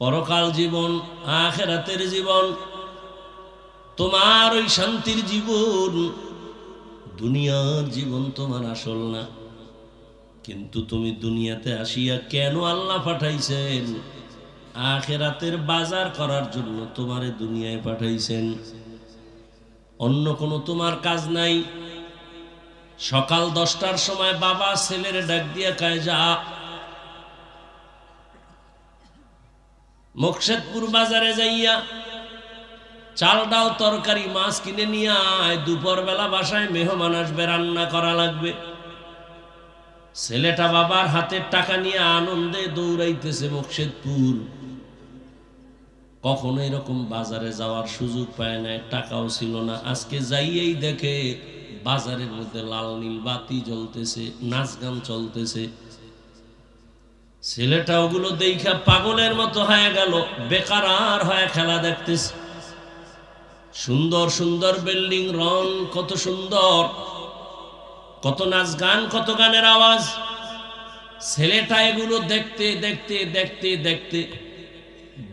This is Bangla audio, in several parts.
পরকাল জীবন, আখিরাতের জীবন, তোমার ওই শান্তির জীবন। দুনিয়ার জীবন তোমার আসল না, কিন্তু তুমি দুনিয়াতে আসিয়া কেন আল্লাহ পাঠাইছেন? আখিরাতের বাজার করার জন্য তোমারে দুনিয়ায় পাঠাইছেন। অন্য কোনো তোমার কাজ নাই। সকাল 10টার সময় বাবা ছেলের ডাক দিয়া কয়, যা মোকশেদপুর বাজারে যাইয়া চাল ডাল তরকারি মাছ কিনে নিয়ে আয়, দুপুর বেলা বাসায় মেহমান আসবে, রান্না করা লাগবে। ছেলেটা বাবার হাতের টাকা নিয়ে আনন্দে দৌড়াইতেছে মোকশেদপুর। কখনো এরকম বাজারে যাওয়ার সুযোগ পায় না, টাকাও ছিল না। আজকে যাইয়েই দেখে বাজারের মধ্যে লাল নীল বাতি জ্বলতেছে, নাচ গান চলতেছে। ছেলেটা ওগুলো দেখা পাগলের মতো হয়ে গেল, বেকার হয়ে খেলা দেখতেছে। সুন্দর সুন্দর বিল্ডিং, রং কত সুন্দর, কত নাচ গান, কত গানের আওয়াজ। ছেলেটা এগুলো দেখতে দেখতে দেখতে দেখতে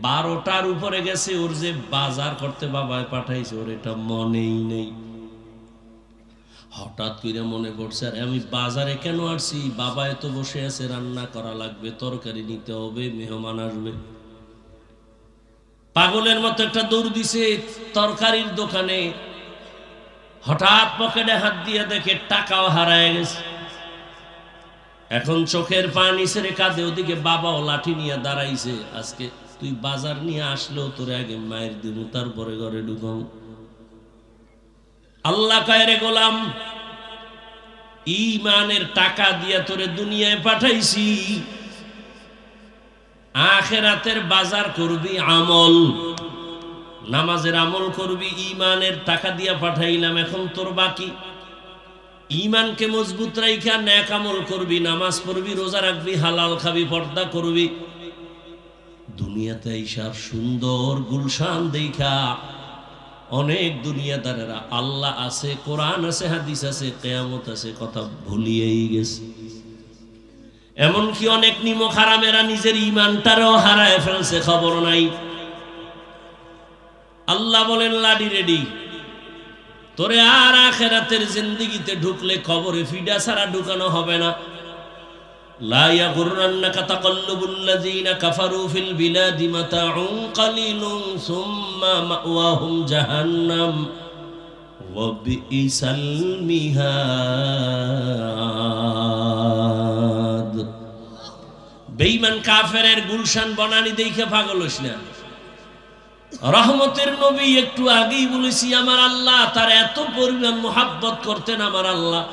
12টার উপরে গেছে। ওর যে বাজার করতে বাবায় পাঠাইছে ওর এটা মনেই নেই। হঠাৎ করে মনে পড়ছে, আরে আমি বাজারে কেন আসছি? বাবা এত বসে আছে, রান্না করা লাগবে, তরকারি নিতে হবে, মেহমান আসবে। পাগলের মতো একটা দৌড় দিছে তরকারির দোকানে। হঠাৎ পকেটে হাত দিয়ে দেখে টাকাও হারায় গেছে। এখন চোখের পানি ছেড়ে কাঁদে। ওদিকে বাবাও লাঠি নিয়ে দাঁড়াইছে। আজকে তুই বাজার নিয়ে আসলেও তোরে আগে মায়ের দিব, তারপরে ঘরে ঢুকাও। আল্লাহ কয়, রে গোলাম, ঈমানের টাকা দিয়া তোরে দুনিয়ায় পাঠাইছি, আখিরাতের বাজার করবি আমল, নামাজের আমল করবি, ঈমানের টাকা দিয়া পাঠাইলাম। এখন তোর বাকি ঈমানকে মজবুত রাইখা নেক আমল করবি, নামাজ পড়বি, রোজা রাখবি, হালাল খাবি, পর্দা করবি। দুনিয়াতে ঈশার সুন্দর গুলশান দেখা অনেক দুনিয়াদারেরা আল্লাহ আছে, কোরআন আছে, হাদিস আছে, কিয়ামত আছে কথা ভুলিয়েই গেছে। এমনকি অনেক নিমক হারামেরা নিজের ঈমানটারও হারায় ফেলছে, খবর নাই। আল্লাহ বলেন, লাডি রেডি, তোরে আর আখিরাতের জিন্দেগিতে ঢুকলে কবরে ফিডা ছাড়া ঢুকানো হবে না। লা ইয়াগুররান্নাকা তাকাল্লুবুল্লাযীনা কাফারু ফিল বিলাদি মাতাউন কালিলুন সুম্মা মাওয়াহুম জাহান্নাম ওয়া বিইসাল মিহাদ। বেঈমান কাফেরের গুলশান বনানি দেখে পাগল হইস না। রহমতের নবী একটু আগেই বলেছি, আমার আল্লাহ তার এত পরিমাণ মুহাব্বত করতেন। আমার আল্লাহ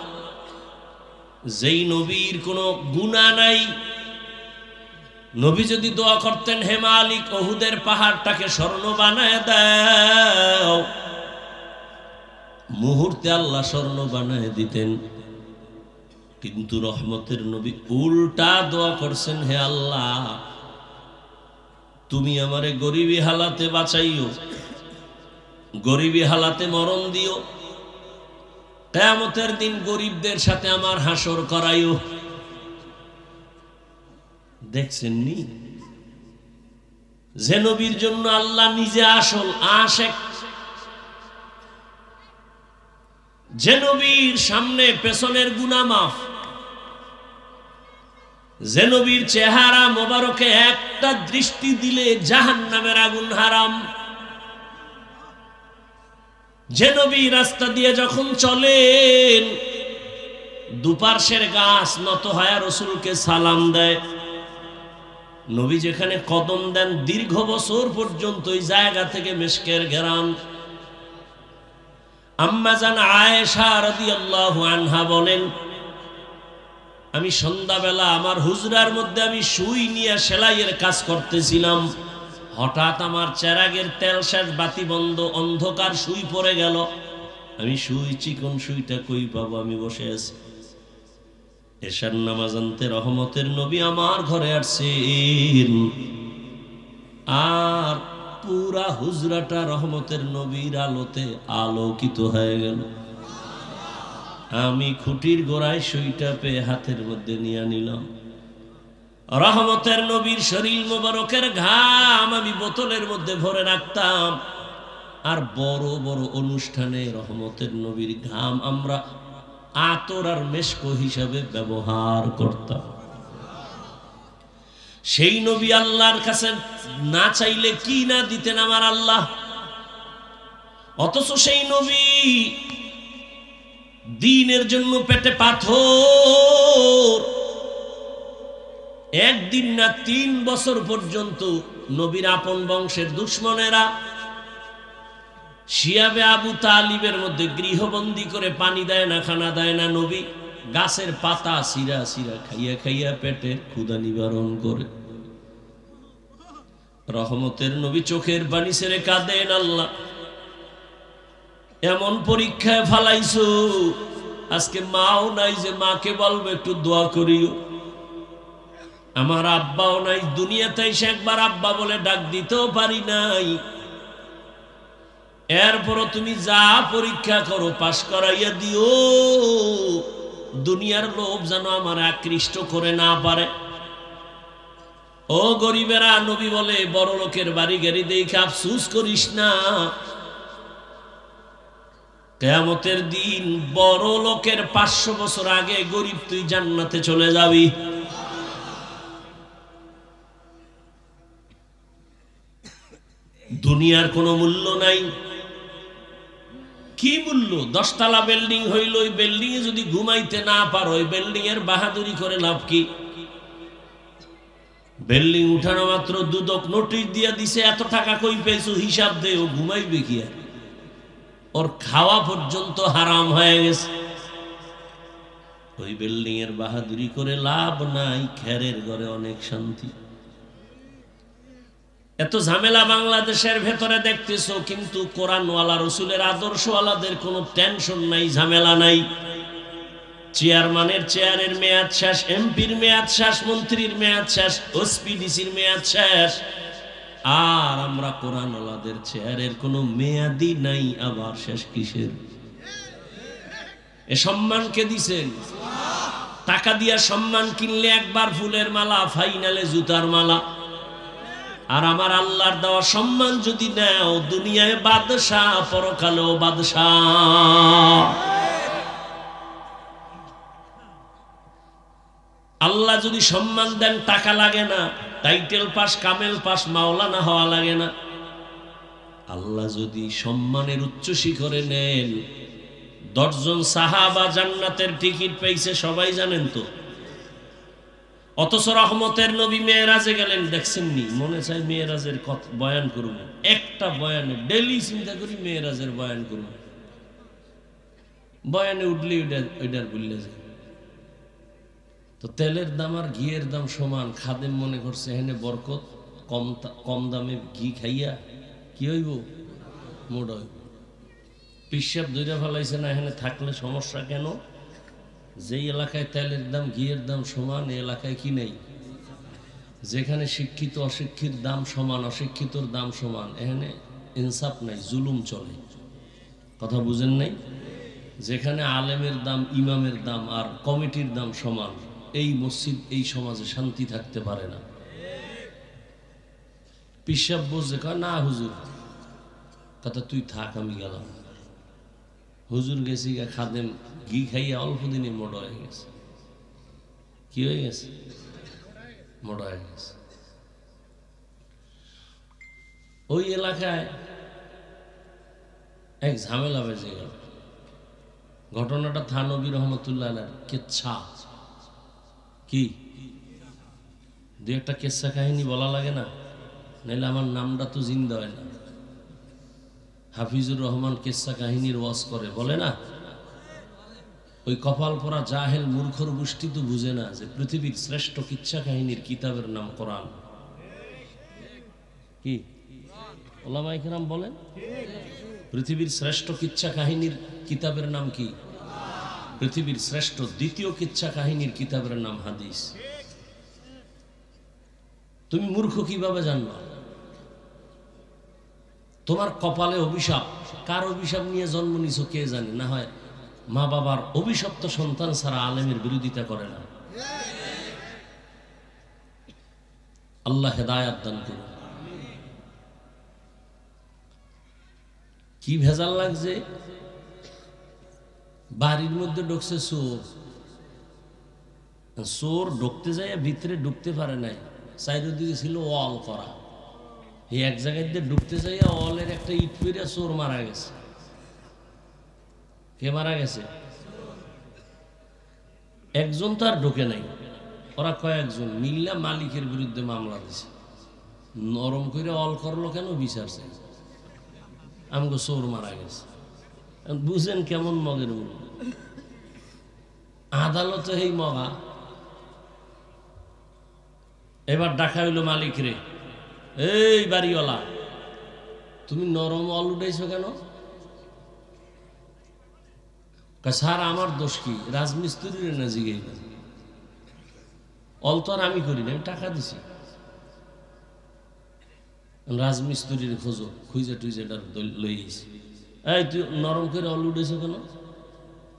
যেই নবীর কোনো গুনাহ নাই, নবী যদি দোয়া করতেন, হে মালিক উহুদের পাহাড়টাকে স্বর্ণ বানায় দাও, মুহূর্তে আল্লাহ স্বর্ণ বানায় দিতেন। কিন্তু রহমতের নবী উল্টা দোয়া করছেন, হে আল্লাহ তুমি আমারে গরিবী হালাতে বাঁচাইও, গরিবী হালাতে মরণ দিও, কিয়ামতের দিন গরিবদের সাথে আমার হাসর করাইও। দেখছেন নি, যে নবীর জন্য আল্লাহ নিজে আসল আশেক, যে নবীর সামনে পেছনের গুনাহ মাফ, যে নবীর চেহারা মোবারকে একটা দৃষ্টি দিলে জাহান্নামের আগুন হারাম, যে নবী রাস্তা দিয়ে যখন চলেন দুপার্শ্বের গাছ নত হয় রাসূলকে সালাম দেয়, নবী যেখানে কদম দেন দীর্ঘ বছর পর্যন্ত ওই জায়গা থেকে মিশকের ঘেরান। আম্মা জান আয়েশা রাদিয়াল্লাহু আনহা বলেন, আমি সন্ধ্যাবেলা আমার হুজরার মধ্যে আমি সুই নিয়ে সেলাইয়ের কাজ করতেছিলাম। হঠাৎ আমার চেরাগের তেল শেষ, বাতি বন্ধ, অন্ধকার, সুই পড়ে গেল। আমি সুই, চিকন সুইটা কই পাবো? আমি বসে আছি। এশার নামাজ আনতে রহমতের নবী আমার ঘরে আসছেন, আর পুরা হুজরাটা রহমতের নবীর আলোতে আলোকিত হয়ে গেল। আমি খুঁটির গোড়ায় সুইটা পেয়ে হাতের মধ্যে নিয়ে নিলাম। রহমতের নবীর শরীর মোবারকের ঘাম আমি বোতলের মধ্যে ভরে রাখতাম, আর বড় বড় অনুষ্ঠানে রহমতের নবীর ঘাম আমরা আতর আর মেশক হিসাবে ব্যবহার করতাম। সেই নবী আল্লাহর কাছে না চাইলে কি না দিতেন আমার আল্লাহ, অথচ সেই নবী দ্বীনের জন্য পেটে পাথর, একদিন না 3 বছর পর্যন্ত নবীর আপন বংশের দুশমনেরা শিয়াবে আবু তালিবের মধ্যে গৃহবন্দী করে পানি দেয় না, খানা দেয় না। নবী গাছের পাতা সিরা সিরা খাইয়া খাইয়া পেটের ক্ষুধা নিবারণ করে। রহমতের নবী চোখের পানি ছেড়ে কাঁদেন, আল্লাহ এমন পরীক্ষায় ফালাইছো, আজকে মাও নাই যে মাকে বলবো একটু দোয়া করিও, আমার আব্বাও নাই, দুনিয়াতে এসে একবার আব্বা বলে ডাক দিতেও পারি নাই, এরপরও তুমি যা পরীক্ষা করো পাশ করাইয়া দিও, দুনিয়ার লোভ যেন আমার আকৃষ্ট করে না পারে। ও গরিবেরা, নবী বলে বড় লোকের বাড়ি গাড়ি দেখে আফসোস করিস না, কিয়ামতের দিন বড় লোকের 500 বছর আগে গরিব তুই জান্নাতে চলে যাবি। দুনিয়ার কোনো মূল্য নাই। কি মূল্য? 10 তলা বিল্ডিং হইল, ওই বিল্ডিং এ যদি ঘুমাইতে না পারো, ওই বিল্ডিং এর বাহাদুরি করে লাভ কি? বিল্ডিং উঠানো মাত্র দুদক নোটিশ দিয়া দিছে, এত টাকা কই পেয়েছো হিসাব দে, ও ঘুমাইবে কি আর? ওর খাওয়া পর্যন্ত হারাম হয়ে গেছে। ওই বিল্ডিং এর বাহাদুরি করে লাভ নাই, খেরের ঘরে অনেক শান্তি। এত ঝামেলা বাংলাদেশের ভেতরে দেখতেছো, কিন্তু কোরআনওয়ালা রসুলের আদর্শওয়ালাদের কোনো টেনশন নাই, ঝামেলা নাই। চেয়ারম্যানের চেয়ারের মেয়াদ শেষ, এমপির মেয়াদ শেষ, মন্ত্রীর মেয়াদ শেষ, ওসপিডিসির মেয়াদ শেষ, আর আমরা কোরআনওয়ালাদের চেয়ারের কোনো মেয়াদই নাই, আবার শেষ কিসের? এ সম্মান কে দিছেন? টাকা দিয়া সম্মান কিনলে একবার ফুলের মালা, ফাইনালে জুতার মালা। আর আমার আল্লাহর দেওয়া সম্মান যদি নাও, দুনিয়ায় বাদশাহ, পরকালেও বাদশাহ। আল্লাহ যদি সম্মান দেন, টাকা লাগে না, টাইটেল পাস, কামেল পাস, মাওলানা হওয়া লাগে না। আল্লাহ যদি সম্মানের উচ্চ শিখরে নেন, 10 জন সাহাবা জান্নাতের টিকিট পেয়েছে, সবাই জানেন তো। অথচ রহমতের নবী মেয়েরাজে গেলেন, দেখছেননি? মনে চাই মেয়েরাজের কথা বয়ান করব, একটা বয়ানে ডেলি চিন্তা করি মেয়েরাজের বয়ান করব, বয়ানে উঠলে ওইটার বললে যায়। তো তেলের দাম আর ঘিয়ের দাম সমান, খাদেম মনে করছে এখানে বরকত, কম দামে ঘি খাইয়া কি হইব? মোড় হইব। পিসাব ধইরা ফেলাইছে না, এখানে থাকলে সমস্যা কেন? যেই এলাকায় তেলের দাম ঘিয়ের দাম সমান, এই এলাকায় কি নেই? যেখানে শিক্ষিত অশিক্ষিত দাম সমান, অশিক্ষিতর দাম সমান, এখানে ইনসাফ নাই, জুলুম চলে। কথা বুঝেন নাই? যেখানে আলেমের দাম, ইমামের দাম আর কমিটির দাম সমান, এই মসজিদ, এই সমাজে শান্তি থাকতে পারে না। পিসাব বুঝে কয় না হুজুর, কথা তুই থাক, আমি গেলাম। হুজুর গেছি গা, খাদেম ঘি খাইয়া অল্প দিনে মোড় হয়ে গেছে। কি হয়ে গেছে? মোড় হয়ে গেছে। ওই এলাকায় এক ঝামেলা বেজে গেল। ঘটনাটা থানবী রহমতুল্লাহ কেচ্ছা, কি 2-একটা কেচ্ছা কাহিনী বলা লাগে না? নাইলে আমার নামটা তো জিন্দা হয় না। হাফিজুর রহমান কেচ্ছা কাহিনীর ওয়াজ করে, বলে না? ওই কপাল পরা জাহেল মূর্খর গোষ্ঠী তো বুঝে না যে পৃথিবীর শ্রেষ্ঠ কিচ্ছা কাহিনীর কিতাবের নাম কোরআন। কি ওলামায়ে কেরাম বলেন? পৃথিবীর শ্রেষ্ঠ কিচ্ছা কাহিনীর কিতাবের নাম কি? পৃথিবীর শ্রেষ্ঠ দ্বিতীয় কিচ্ছা কাহিনীর কিতাবের নাম হাদিস। তুমি মূর্খ কিভাবে জানবা? তোমার কপালে অভিশাপ। কার অভিশাপ নিয়ে জন্ম নিছো কে জানে? না হয় মা বাবার অভিশপ্ত সন্তান ছাড়া আলেমের বিরোধিতা করে না। আল্লাহ হেদায়াত দান করুন। কি ভেজাল লাগছে, বাড়ির মধ্যে ঢুকছে চোর, চোর ঢুকতে যায় ভিতরে ঢুকতে পারে নাই, চারিদিকে ছিল ওয়াল করা, এই এক জায়গায় দিয়ে ঢুকতে যাই ওয়ালের একটা ইট পেরে চোর মারা গেছে। কে মারা গেছে? একজন তো আর ঢুকে নাই, ওরা কয়েকজন মিল্লা মালিকের বিরুদ্ধে মামলা দিছে। নরম করে অল করলো কেন? বিচারছে আমাকে চোর মারা গেছে। বুঝেন কেমন মগের মূল? আদালতে এই মগা। এবার ডাকা হইল মালিক রে, এই বাড়িওয়ালা তুমি নরম অল উঠাইছো কেন? স্যার আমার দোষ কি? রাজমিস্ত্রির না জিগে অল তো আর আমি করি না, আমি টাকা দিছি। রাজমিস্ত্রির খোঁজো, খুঁজে টুইজে লই আইছি। এই তুই নরম করে অল উঠেছো কেন?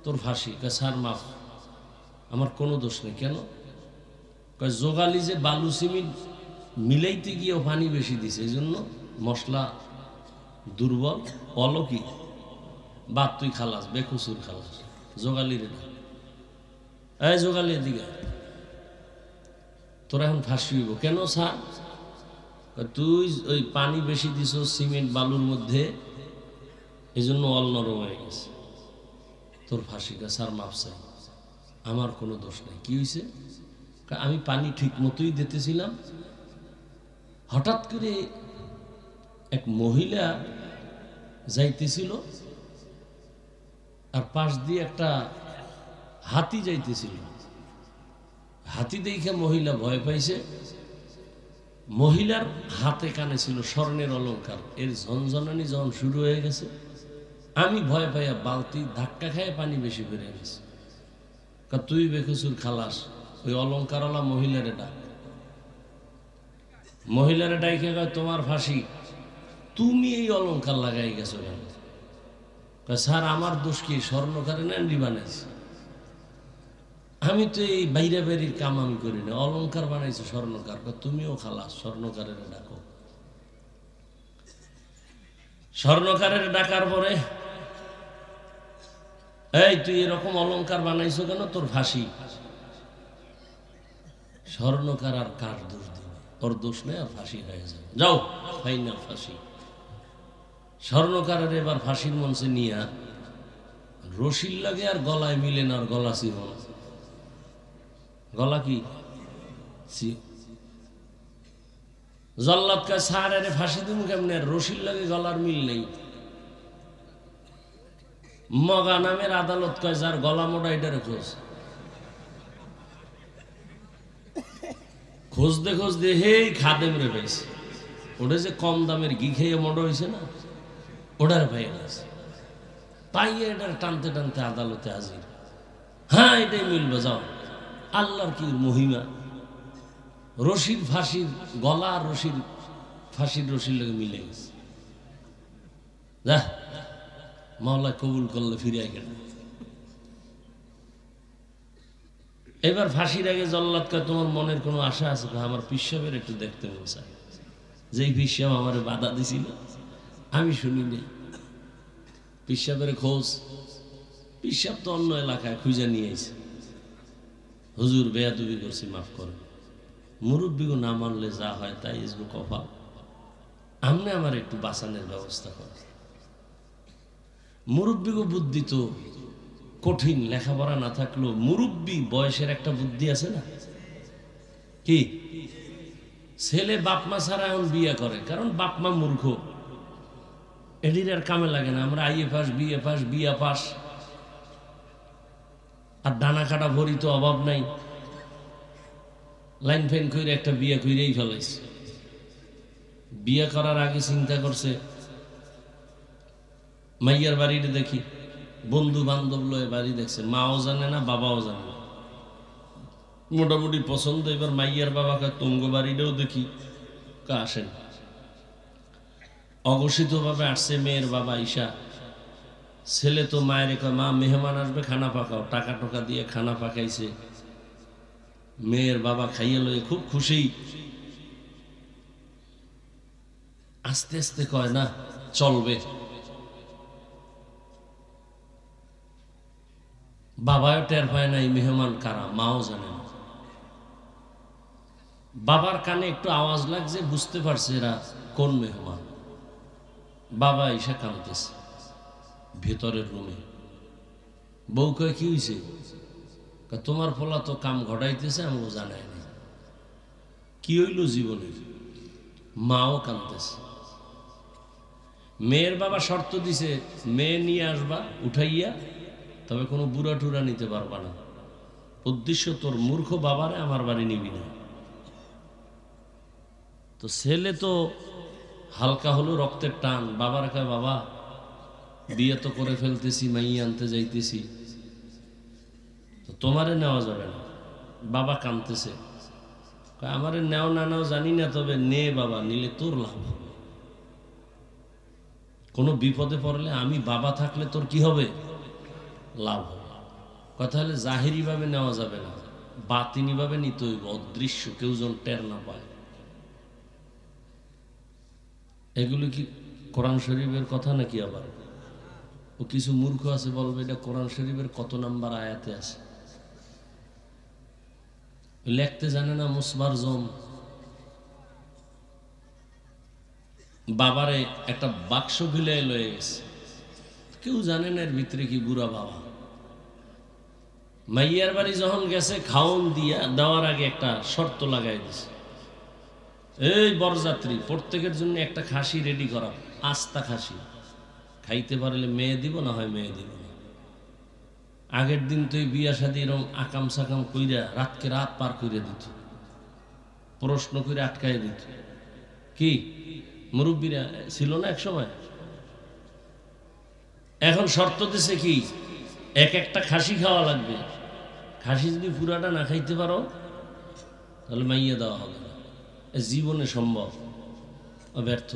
তোর ফাঁসি। স্যার মাফ, আমার কোনো দোষ নেই। কেন? জোগালি যে বালু সিমেন্ট মিলাইতে গিয়েও পানি বেশি দিছে, এই জন্য মশলা দুর্বল। অল কি বাদ, তুই খালাস, বেকুসুর খালাস। জোগালি রে, এই জোগালি এদিকে, তোরা এখন ফাঁসি হইব। কেন স্যার? তুই ওই পানি বেশি দিছ সিমেন্ট বালুর মধ্যে, এই জন্য অল নরম হয়ে গেছে, তোর ফাঁসি। স্যার মাফ চাই, আমার কোনো দোষ নেই। কি হয়েছে? আমি পানি ঠিক মতোই দিতেছিলাম, হঠাৎ করে এক মহিলা যাইতেছিল, আর পাশ দিয়ে একটা হাতি যাইতেছিল। হাতি দেখে মহিলা ভয় পাইছে। মহিলার হাতে কানে ছিল স্বর্ণের অলংকার। এর ঝনঝনানি যখন শুরু হয়ে গেছে, আমি ভয় পাইয়া বালতি ধাক্কা খাইয়ে পানি বেশি বেড়ে গেছে। তুই বেকুসুর খালাস, ওই অলংকারওয়ালা মহিলারে ডাক। মহিলারে ডাইকে কয় তোমার ফাঁসি, তুমি এই অলংকার লাগাই গেছো কেন? স্যার আমার দোষ কি? স্বর্ণকারে না বানাইছি, আমি তো এই বাইরে বাড়ির কাম আমি করি না, অলংকার বানাইছো স্বর্ণকার। তুমিও খালাস, স্বর্ণকারের ডাকো। স্বর্ণকারের ডাকার পরে, এই তুই এরকম অলংকার বানাইছো কেন? তোর ফাঁসি। স্বর্ণকার আর কার দোষ দিবে? ওর দোষ নেই, আর ফাঁসি হয়ে যাবে। যাও ফাইনাল ফাঁসি। স্বর্ণকারের এবার ফাঁসির মঞ্চে নিয়ে রশির লাগে আর গলায় মিলে না, আর গলা ছিল না। গলা কি? জল্লাদ কা স্যার আরে ফাঁসি দিন কেমনে? রশির লাগে গলার মিল নেই। মগা নামের আদালত কয় যার গলা মোটা এটারে খোঁজ। খুঁজতে খুঁজতে হেই খাদেম রে পাইছে। ওটা যে কম দামের ঘি খেয়ে মোটা হয়েছে না, ওটার পাইয়া গেছে। পাইয়ে এটার টানতে টানতে আদালতে হাজির। হ্যাঁ এটাই মিলবে, যাও। আল্লাহর কি মহিমা! রশির ফাঁসির গলা আর রশির ফাঁসির রশির লাগে মিলে গেছে। যা মাওলা কবুল করলে ফিরে গেল। এবার ফাঁসির আগে জল্লাদ কয় তোমার মনের কোনো আশা আছে? আমার পিসাবের একটু দেখতে মন চায়। যেই পিসাব আমার বাধা দিছিল আমি শুনি নেই। পিসাবের খোঁজ, পিসাব তো অন্য এলাকায় খুঁজে নিয়ে এসে, হুজুর বেয়াদবি করছি, মাফ করেন। মুরব্বীগো না মানলে যা হয় তাই ইসবো কপাল, আমনে আমার একটু বাঁচানোর ব্যবস্থা করে। মুরব্বীগো বুদ্ধি তো কঠিন, লেখাপড়া না থাকলেও মুরব্বী বয়সের একটা বুদ্ধি আছে না? কি ছেলে বাপমা ছাড়া এখন বিয়ে করে, কারণ বাপমা মূর্খ, এটির আর কামে লাগে না। আমরা আইএ পাস, বিএ পাস, বিয়া পাস, আর ডানা কাটা ভরি তো অভাব নাই। লাইন ফাইন করে একটা বিয়ে করেই ফেলাইছে। বিয়ে করার আগে চিন্তা করছে মাইয়ার বাড়িটা দেখি, বন্ধু বান্ধব লয়ে বাড়ি দেখছে, মাও জানে না বাবাও জানে না, মোটামুটি পছন্দ। এবার মাইয়ার বাবাকে তুঙ্গ বাড়িটাও দেখি, আসেন। অঘোষিত ভাবে আসছে মেয়ের বাবা ঈশা। ছেলে তো মায়ের কয় মা মেহমান আসবে, খানা পাকাও। টাকা টাকা দিয়ে খানা পাকাইছে। মেয়ের বাবা খাইয়ে লয়ে খুব খুশি। আস্তে আস্তে কয় না চলবে। বাবাও টের পায় না এই মেহমান কারা, মাও জানে না। বাবার কানে একটু আওয়াজ লাগছে, বুঝতে পারছে এরা কোন মেহমান। বাবা এসে কাঁদতেছে ভেতরের রুমে। বউ কয় কি হয়েছে? তোমার পোলা তো কাম ঘটাইতেছে, আমাকে জানায় না। কি হইল জীবনে? মাও কাঁদতেছে। মেয়ের বাবা শর্ত দিছে, মেয়ে নিয়ে আসবা উঠাইয়া, তবে কোনো বুড়া টুরা নিতে পারবা না। উদ্দেশ্য তোর মূর্খ বাবারে আমার বাড়ি নিবি না। তো ছেলে তো হালকা হলো রক্তের টান, বাবার কয় বাবা বিয়ে তো করে ফেলতেছি, মাইয়া আনতে যাইতেছি, তো তোমারে নেওয়া যাবে না। বাবা কাঁদতেছে, আমারে নেও না নেও জানি না, তবে নে বাবা, নিলে তোর লাভ হবে। কোনো বিপদে পড়লে আমি বাবা থাকলে তোর কি হবে? লাভ হবে। কথা হলে জাহেরি ভাবে নেওয়া যাবে না, বাতিনি ভাবে নিতে হইব, অদৃশ্য, কেউ যেন টের না পায়। এগুলো কি কোরআন শরীফের কথা নাকি? আবার ও কিছু মূর্খ আছে বলবে এটা কোরআন শরীফের কত নাম্বার আয়াতে আছে। লিখতে জানে না মুসবার জম। বাবারে একটা বাক্স ভিলে লয়ে গেছে, কেউ জানে না এর ভিতরে কি। বুড়া বাবা মাইয়ার বাড়ি যখন গেছে, খাওন দিয়া দেওয়ার আগে একটা শর্ত লাগাই দিছে, এই বরযাত্রী প্রত্যেকের জন্য একটা খাসি রেডি করা, আস্তা খাসি, খাইতে পারলে মেয়ে দিব, না হয় মেয়ে দিব না। আগের দিন তো এই বিয়া শাদী এরকম আকাম সাকাম কইরা রাতকে রাত পার করে দিত, প্রশ্ন করে আটকাই দিত। কি মুরব্বীরা ছিল না এক সময়? এখন শর্ত দিছে কি, এক একটা খাসি খাওয়া লাগবে। খাসি যদি পুরাটা না খাইতে পারো তাহলে মাইয়া দেওয়া হবে না। জীবনে সম্ভব, ব্যর্থ।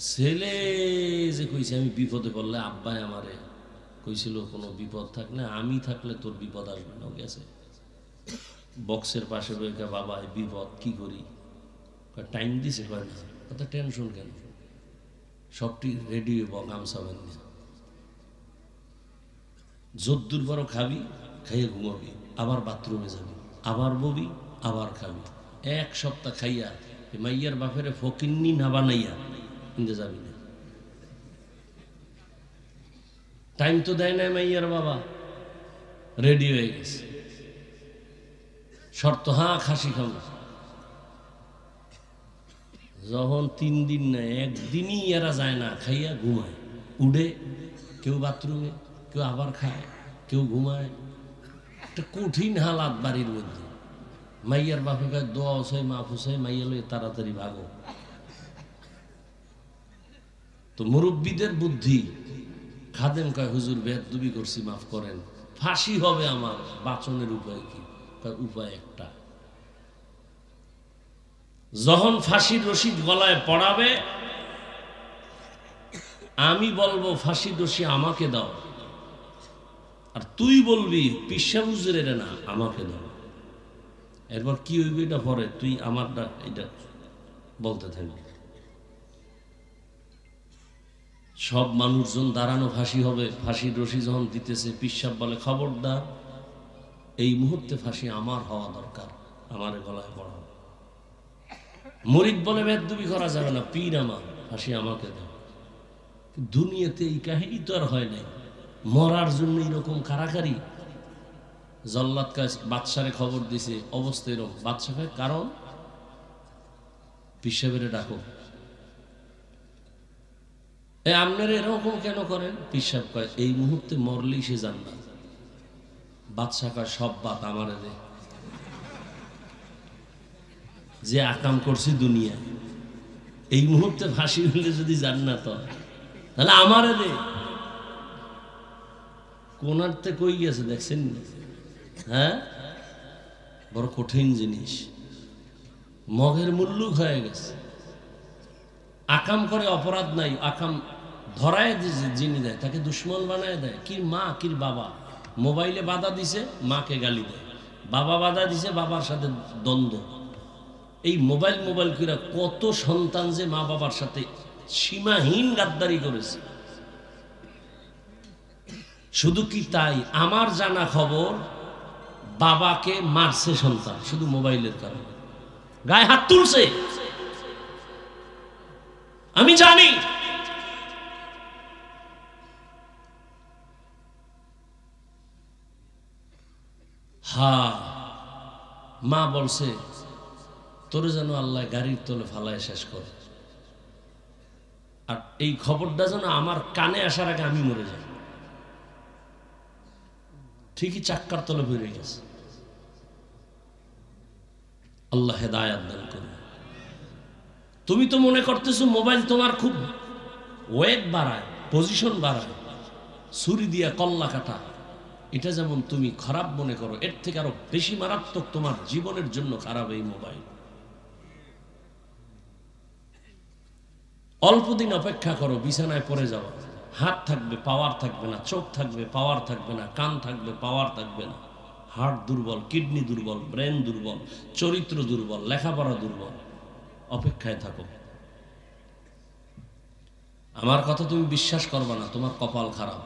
ছেলে যে কইছে আমি বিপদে পড়লে, আব্বাই আমারে কইছিল কোনো বিপদ থাকলে, আমি থাকলে তোর বিপদ আসবে না। গেছে বক্সের পাশে বইকা, বাবা বিপদ কি করি? টাইম দিছে, কয় না। কত টেনশন কেন, সবটি রেডি হইব, গামছা বান্ধি, যদ্দুর পরও খাবি, খাইয়ে ঘুমাবি, আবার বাথরুমে যাবি, আবার ববি, আবার খাবি। এক সপ্তাহ খাইয়া মাইয়ার বাপেরে ফকিন্নি না বানাইয়া কিন্তু যাবি না। টাইম তো দেয় না মাইয়ার বাবা, রেডি হয়ে গেছে। শর্ত, হ্যাঁ খাসি খাবো। যখন 3 দিন না, একদিনই এরা যায় না, খাইয়া ঘুমায়, উঠে কেউ বাথরুমে, কেউ আবার খায়, কেউ ঘুমায়। একটা কঠিন হালাত বাড়ির মধ্যে। মাইয়ার বাপে কাজ দোয়া হসাই, মাফ হসাই, মাইয়া লই তাড়াতাড়ি ভাগো। তো মুরব্বীদের বুদ্ধি, খাদেম কয় হুজুর বেয়াদবি করছি, মাফ করেন, ফাঁসি হবে আমার, বাঁচনের উপায় কি? উপায় একটা, যখন ফাঁসির রশি গলায় পড়াবে আমি বলবো ফাঁসির রশি আমাকে দাও, আর তুই বলবি পিসা হুজুরের না, আমাকে দাও। এরপর কি হইবে এটা পরে, তুই আমারটা এটা বলতে থাকবি। সব মানুষজন দাঁড়ানো, ফাঁসি হবে। ফাঁসির রশি যখন দিতেছে, পিসাব বলে খবরদার, এই মুহূর্তে ফাঁসি আমার হওয়া দরকার, আমার গলায় পড়াও। মুরিদ বলে বেদবি করা যাবে না, পীর আমার, ফাঁসি আমাকে দাও। দুনিয়াতে এই কাহিনী তো আর হয় নাই, মরার জন্য এরকম কারাকারি। জল্লাদ বাদশারে খবর দিছে, অবস্থা এরকম। বাদশা কয় কারণ, পিসাবের ডাকো। আপনারা এরকম কেন করেন? পিসাব কয় এই মুহূর্তে মরলেই সে জান্নাত। বাদশা কয় সব বাত আমারে দে, যে আকাম করছি দুনিয়া, এই মুহূর্তে ফাঁসি হলে যদি জান্নাত হয় তাহলে আমারে দে। কোনারতে কই গেছে দেখছেন? হ্যাঁ, বড় কঠিন জিনিস, মগের মুল্লুক হয়ে গেছে। আকাম করে অপরাধ নাই, আকাম ধরায় যিনি দেয় তাকে দুশ্মন বানায় দেয়। কি মা কি বাবা, মোবাইলে বাধা দিছে, মাকে গালি দেয়। বাবা বাধা দিছে, বাবার সাথে দ্বন্দ্ব। এই মোবাইল মোবাইল করে কত সন্তান যে মা বাবার সাথে সীমাহীন গাদ্দারি করেছে। শুধু কি তাই, আমার জানা খবর বাবাকে মারছে সন্তান শুধু মোবাইলের কারণে, গায়ে হাত তুলছে, আমি জানি। হ্যাঁ, মা বলছে তোরে যেন আল্লাহ গাড়ির তলে ফালায় শেষ করে, আর এই খবরটা যেন আমার কানে আসার আগে আমি মরে যাই। ঠিকই চাক্কার তলে বেরিয়ে গেছে। আল্লাহ হেদায়াত দান করুন। তুমি তো মনে করতেছো মোবাইল তোমার খুব ওয়েট বাড়ায়, পজিশন বাড়ায়, ছুরি দিয়া কল্লা কাটা, এটা যেমন তুমি খারাপ মনে করো, এর থেকে আরো বেশি মারাত্মক তোমার জীবনের জন্য খারাপ এই মোবাইল। অল্প দিন অপেক্ষা করো, বিছানায় পড়ে যাওয়া, হাত থাকবে পাওয়ার থাকবে না, চোখ থাকবে পাওয়ার থাকবে না, কান থাকবে পাওয়ার থাকবে না, হার্ট দুর্বল, কিডনি দুর্বল, ব্রেন দুর্বল, চরিত্র দুর্বল, লেখাপড়া দুর্বল। অপেক্ষায় থাকো। আমার কথা তুমি বিশ্বাস করবা না, তোমার কপাল খারাপ।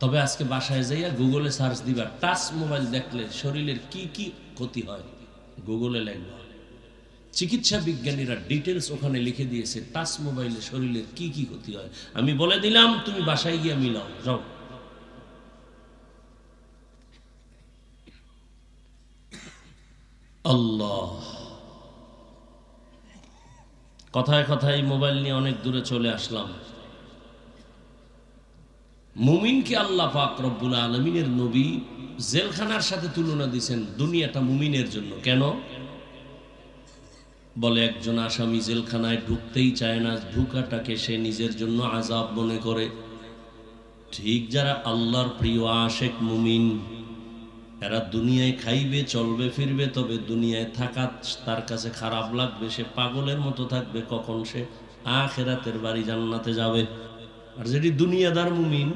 তবে আজকে বাসায় যাইয়া গুগলে সার্চ দিবা, টাচ মোবাইল দেখলে শরীরের কি কি ক্ষতি হয়, গুগলে লিখবা। চিকিৎসা বিজ্ঞানীরা ডিটেলস ওখানে লিখে দিয়েছে, টাচ মোবাইলে শরীরের কি কি ক্ষতি হয়। আমি বলে দিলাম, তুমি বাসায় গিয়া মিলাও, যাও। আল্লাহ, কথায় কথায় মোবাইল নিয়ে অনেক দূরে চলে আসলাম। মুমিনকে আল্লাহ পাক রব্বুল আলামিনের নবী জেলখানার সাথে তুলনা দিয়েছেন, দুনিয়াটা মুমিনের জন্য। কেন? বলে একজন আসামি জেলখানায় ঢুকতেই চায় না, ঢুকাটাকে সে নিজের জন্য আযাব মনে করে। ঠিক যারা আল্লাহর প্রিয় আশেক মুমিন, এরা দুনিয়ায় খাইবে চলবে ফিরবে, তবে দুনিয়ায় থাকা তার কাছে খারাপ লাগবে, সে পাগলের মতো থাকবে কখন সে আখিরাতের বাড়ি জান্নাতে যাবে। আর যেটি দুনিয়াদার মুমিন,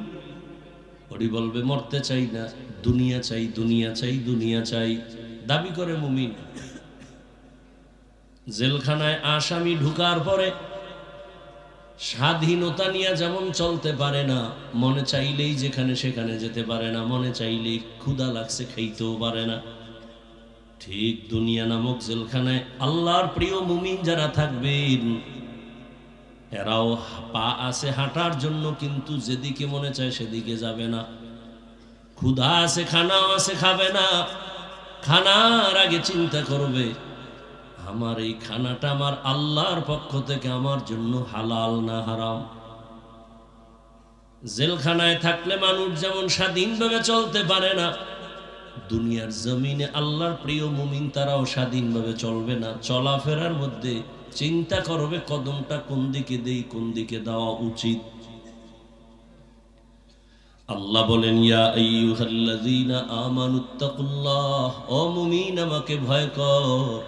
ওটি বলবে মরতে চাই না, দুনিয়া চাই, দুনিয়া চাই, দুনিয়া চাই, দাবি করে মুমিন। জেলখানায় আসামি ঢুকার পরে স্বাধীনতা নিয়ে যেমন চলতে পারে না, মনে চাইলেই যেখানে সেখানে যেতে পারে না, মনে চাইলেই ক্ষুধা লাগছে খাইতেও পারে না, ঠিক দুনিয়া নামক জেলখানায় আল্লাহর প্রিয় মুমিন যারা থাকবেন, এরাও পা আছে হাঁটার জন্য, কিন্তু যেদিকে মনে চায় সেদিকে যাবে না। ক্ষুধা আছে, খানাও আছে, খাবে না। খানার আগে চিন্তা করবে, আমার এই খানাটা আমার আল্লাহর পক্ষ থেকে আমার জন্য হালাল না হারাম। জেলখানায় থাকলে মানুষ যেমন স্বাধীনভাবে চলতে পারে না, দুনিয়ার জমিনে আল্লাহর প্রিয় মুমিন তারাও স্বাধীনভাবে চলবে না। চলাফেরার মধ্যে চিন্তা করবে কদমটা কোন দিকে দেই, কোন দিকে দেওয়া উচিত। আল্লাহ বলেন, ইয়া আইয়ুহাল্লাযীনা আমানুত্তাকুল্লাহ, ও মুমিন আমাকে ভয় কর।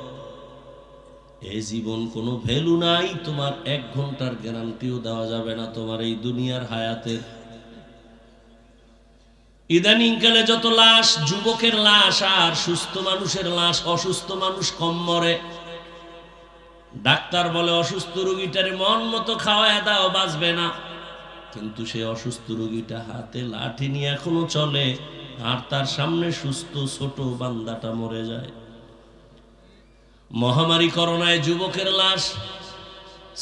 এই জীবন কোনো ভ্যালু নাই, তোমার 1 ঘন্টার গ্যারান্টিও দেওয়া যাবে না তোমার এই দুনিয়ার হায়াতের। ইদানিংকালে যত লাশ, যুবকের লাশ আর সুস্থ মানুষের লাশ, অসুস্থ মানুষ কম মরে। ডাক্তার বলে অসুস্থ রোগীটারে মন মতো খাওয়ায় দাও, বাঁচবে না, কিন্তু সে অসুস্থ রোগীটা হাতে লাঠি নিয়ে এখনো চলে, আর তার সামনে সুস্থ ছোট বান্দাটা মরে যায়। মহামারী করোনায় যুবকের লাশ,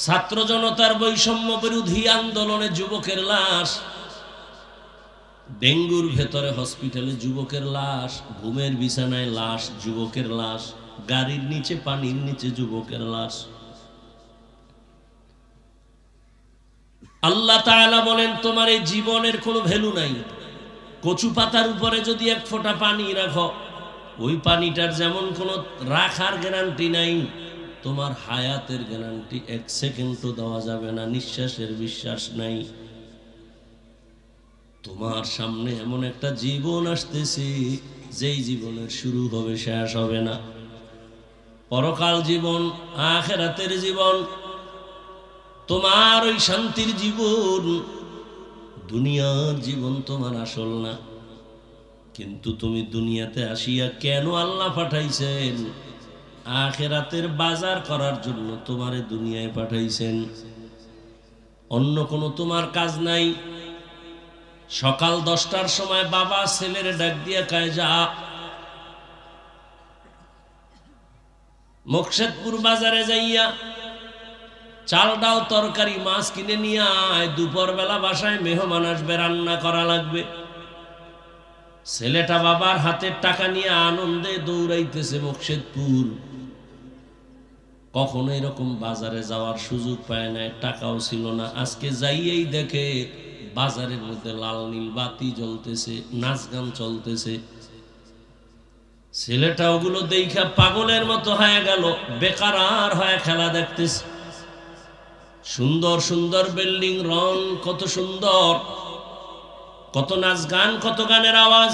ছাত্র জনতার বৈষম্য বিরোধী আন্দোলনে যুবকের লাশ, ডেঙ্গুর ভেতরে হসপিটালে যুবকের লাশ, ঘুমের বিছানায় লাশ, যুবকের লাশ, গাড়ির নিচে পানির নিচে যুবকের লাশ। আল্লাহ তাআলা বলেন, তোমার এই জীবনের কোনো ভ্যালু নাই। কচু পাতার উপরে যদি 1 ফোঁটা পানি রাখো, ওই পানিটার যেমন কোনো রাখার গ্যারান্টি নাই, তোমার হায়াতের গ্যারান্টি 1 সেকেন্ডও দেওয়া যাবে না, নিঃশ্বাসের বিশ্বাস নাই। তোমার সামনে এমন একটা জীবন আসতেছে, যেই জীবনের শুরু হবে শেষ হবে না। পরকাল জীবন, আখিরাতের জীবন, তোমার ওই শান্তির জীবন। দুনিয়ার জীবন তোমার আসল না। কিন্তু তুমি দুনিয়াতে আসিয়া কেন আল্লাহ পাঠাইছেন, আখিরাতের বাজার করার জন্য তোমারে দুনিয়ায় পাঠাইছেন, অন্য কোনো তোমার কাজ নাই। সকাল 10টার সময় বাবা ছেলের ডাক দিয়া কয়, যা মোকশেদপুর বাজারে যাইয়া চাল ডাল তরকারি মাছ কিনে নিয়ে আয়, দুপুর বেলা বাসায় মেহমান আসবে, রান্না করা লাগবে। ছেলেটা বাবার হাতের টাকা নিয়ে আনন্দে দৌড়াইতেছে মোকশেদপুর। কখনো এরকম বাজারে যাওয়ার সুযোগ পায় না, টাকাও ছিল না। আজকে যাইয়েই দেখে বাজারের মধ্যে লাল নীল বাতি জ্বলতেছে, নাচ গান চলতেছে। ছেলেটা ওগুলো দেখা পাগলের মতো হয়ে গেল, বেকার আর হয়ে খেলা দেখতেছে। সুন্দর সুন্দর বিল্ডিং, রং কত সুন্দর, কত নাচ গান, কত গানের আওয়াজ।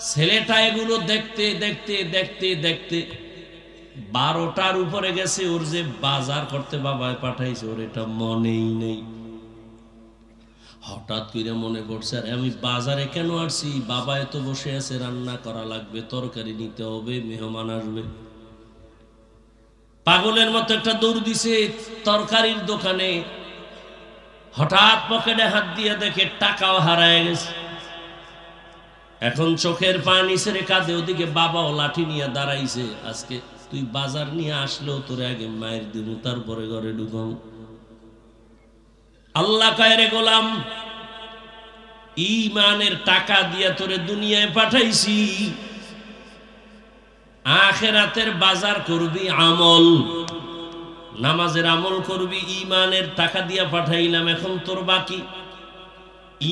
ছেলেটা এগুলো দেখতে দেখতে দেখতে দেখতে 12টার উপরে গেছে। ওর যে বাজার করতে বাবায় পাঠাইছে ওর এটা মনেই নেই। হঠাৎ করে মনে পড়ছে, আরে আমি বাজারে কেন আসছি? বাবায় তো বসে আছে, রান্না করা লাগবে, তরকারি নিতে হবে, মেহমান আসবে। পাগলের মতো একটা দৌড় দিছে তরকারির দোকানে। হঠাৎ পকেটে হাত দিয়ে দেখে টাকাও হারায় গেছে। এখন চোখের পানি ছেড়ে কাঁদে। ওদিকে বাবাও লাঠি নিয়ে দাঁড়াইছে, আজকে তুই বাজার নিয়ে আসলেও তোরে আগে মায়ের দিব, তারপরে ঘরে ঢুকাম। আল্লাহ কয়, রে গোলাম, ঈমানের টাকা দিয়া তোরে দুনিয়ায় পাঠাইছি, আখিরাতের বাজার করবি আমল, নামাজের আমল করবি, ঈমানের টাকা দিয়া পাঠাইলাম। এখন তোর বাকি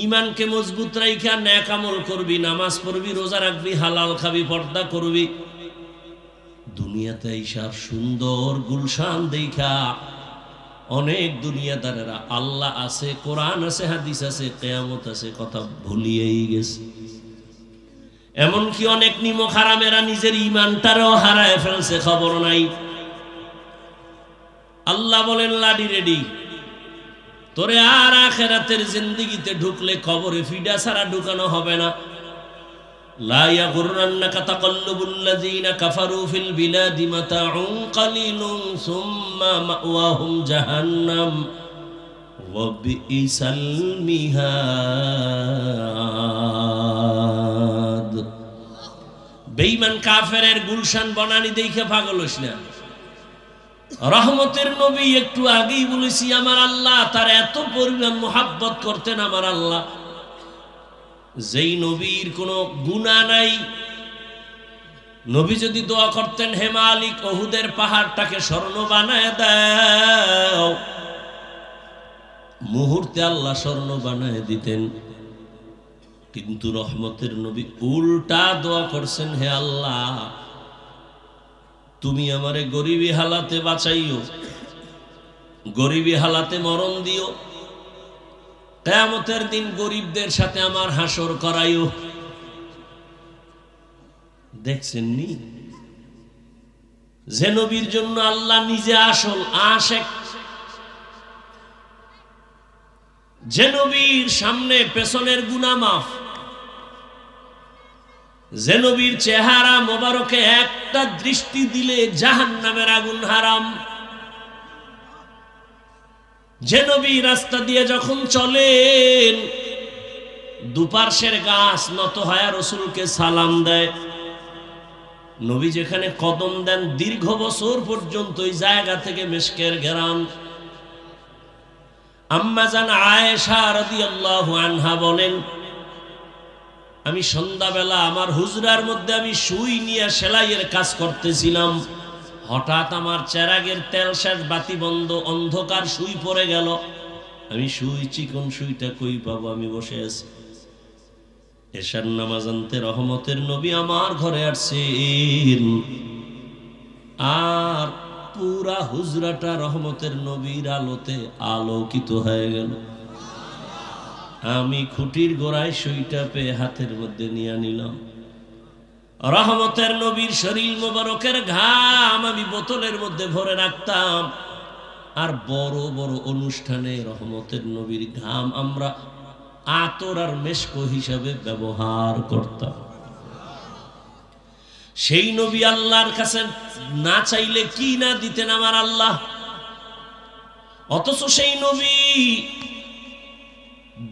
ঈমানকে মজবুত রাইখা নেক আমল করবি, নামাজ পড়বি, রোজা রাখবি, হালাল খাবি, পর্দা করবি। দুনিয়াতে এইসব সুন্দর গুলশান দেখা অনেক দুনিয়াদারেরা আল্লাহ আছে, কোরআন আছে, হাদিস আছে, কিয়ামত আছে কথা ভুলিয়েই গেছে। এমনকি অনেক নিমক হারামেরা নিজের ঈমানটারও হারায় ফেলছে, খবর নাই। আল্লাহ বলেন, লাডি রেডি, তোরে আর আখিরাতের জিন্দেগিতে ঢুকলে কবরে ফিডা ছাড়া ঢুকানো হবে না। লা ইয়াগুররান্নাকা তাকাল্লুবুল লাযিনা কাফারু ফিল বিলাদি মাতাউন কালিলুন সুম্মা মাওয়াহুম জাহান্নাম ওয়া বিইসাল মিহাদ। বেঈমান কাফেরের গুলশান বনানি দেখে পাগল হইস না। রহমতের নবী একটু আগেই বলেছি, আমার আল্লাহ তার এত পরিমাণ মোহাব্বত করতেন। আমার আল্লাহ, যেই নবীর কোনো গুনাহ নাই, নবী যদি দোয়া করতেন, হে মালিক ওহুদের পাহাড়টাকে স্বর্ণ বানায় দাও, মুহূর্তে আল্লাহ স্বর্ণ বানায় দিতেন। কিন্তু রহমতের নবী উল্টা দোয়া করছেন, হে আল্লাহ তুমি আমারে গরিবী হালাতে বাঁচাইও, গরিবী হালাতে মরণ দিও, কিয়ামতের দিন গরিবদের সাথে আমার হাসর করাইও। দেখছেন নি, যে নবীর জন্য আল্লাহ নিজে আসল আশেক, যে নবীর সামনে পেছনের গুনাহ মাফ, যে নবীর চেহারা মোবারকে একটা দৃষ্টি দিলে জাহান্নামের আগুন হারাম, যে নবী রাস্তা দিয়ে যখন চলেন দুপার্শ্বের গাছ নত হয় রাসূলকে সালাম দেয়, নবী যেখানে কদম দেন দীর্ঘ বছর পর্যন্ত ওই জায়গা থেকে মিশকের ঘেরান। আম্মা জান আয়েশা রাদিয়াল্লাহু আনহা বলেন, আমি সন্ধ্যাবেলা আমার হুজরার মধ্যে আমি সুই নিয়ে সেলাইয়ের কাজ করতেছিলাম, হঠাৎ আমার চেরাগের তেল শেষ, বাতি বন্ধ, অন্ধকার, সুই পড়ে গেল। আমি সুই, চিকন সুইটা কই পাবো? আমি বসে আছি। এশার নামাজ আনতে রহমতের নবী আমার ঘরে আসছেন, আর পুরা হুজরাটা রহমতের নবীর আলোতে আলোকিত হয়ে গেল। আমি খুঁটির গোড়ায় সুইটা পেয়ে হাতের মধ্যে নিয়ে নিলাম। রহমতের নবীর শরীর মোবারকের ঘাম আমি বোতলের মধ্যে ভরে রাখতাম, আর বড় বড় অনুষ্ঠানে রহমতের নবীর ঘাম আমরা আতর আর মেশক হিসাবে ব্যবহার করতাম। সেই নবী আল্লাহর কাছে না চাইলে কি না দিতেন আমার আল্লাহ। অথচ সেই নবী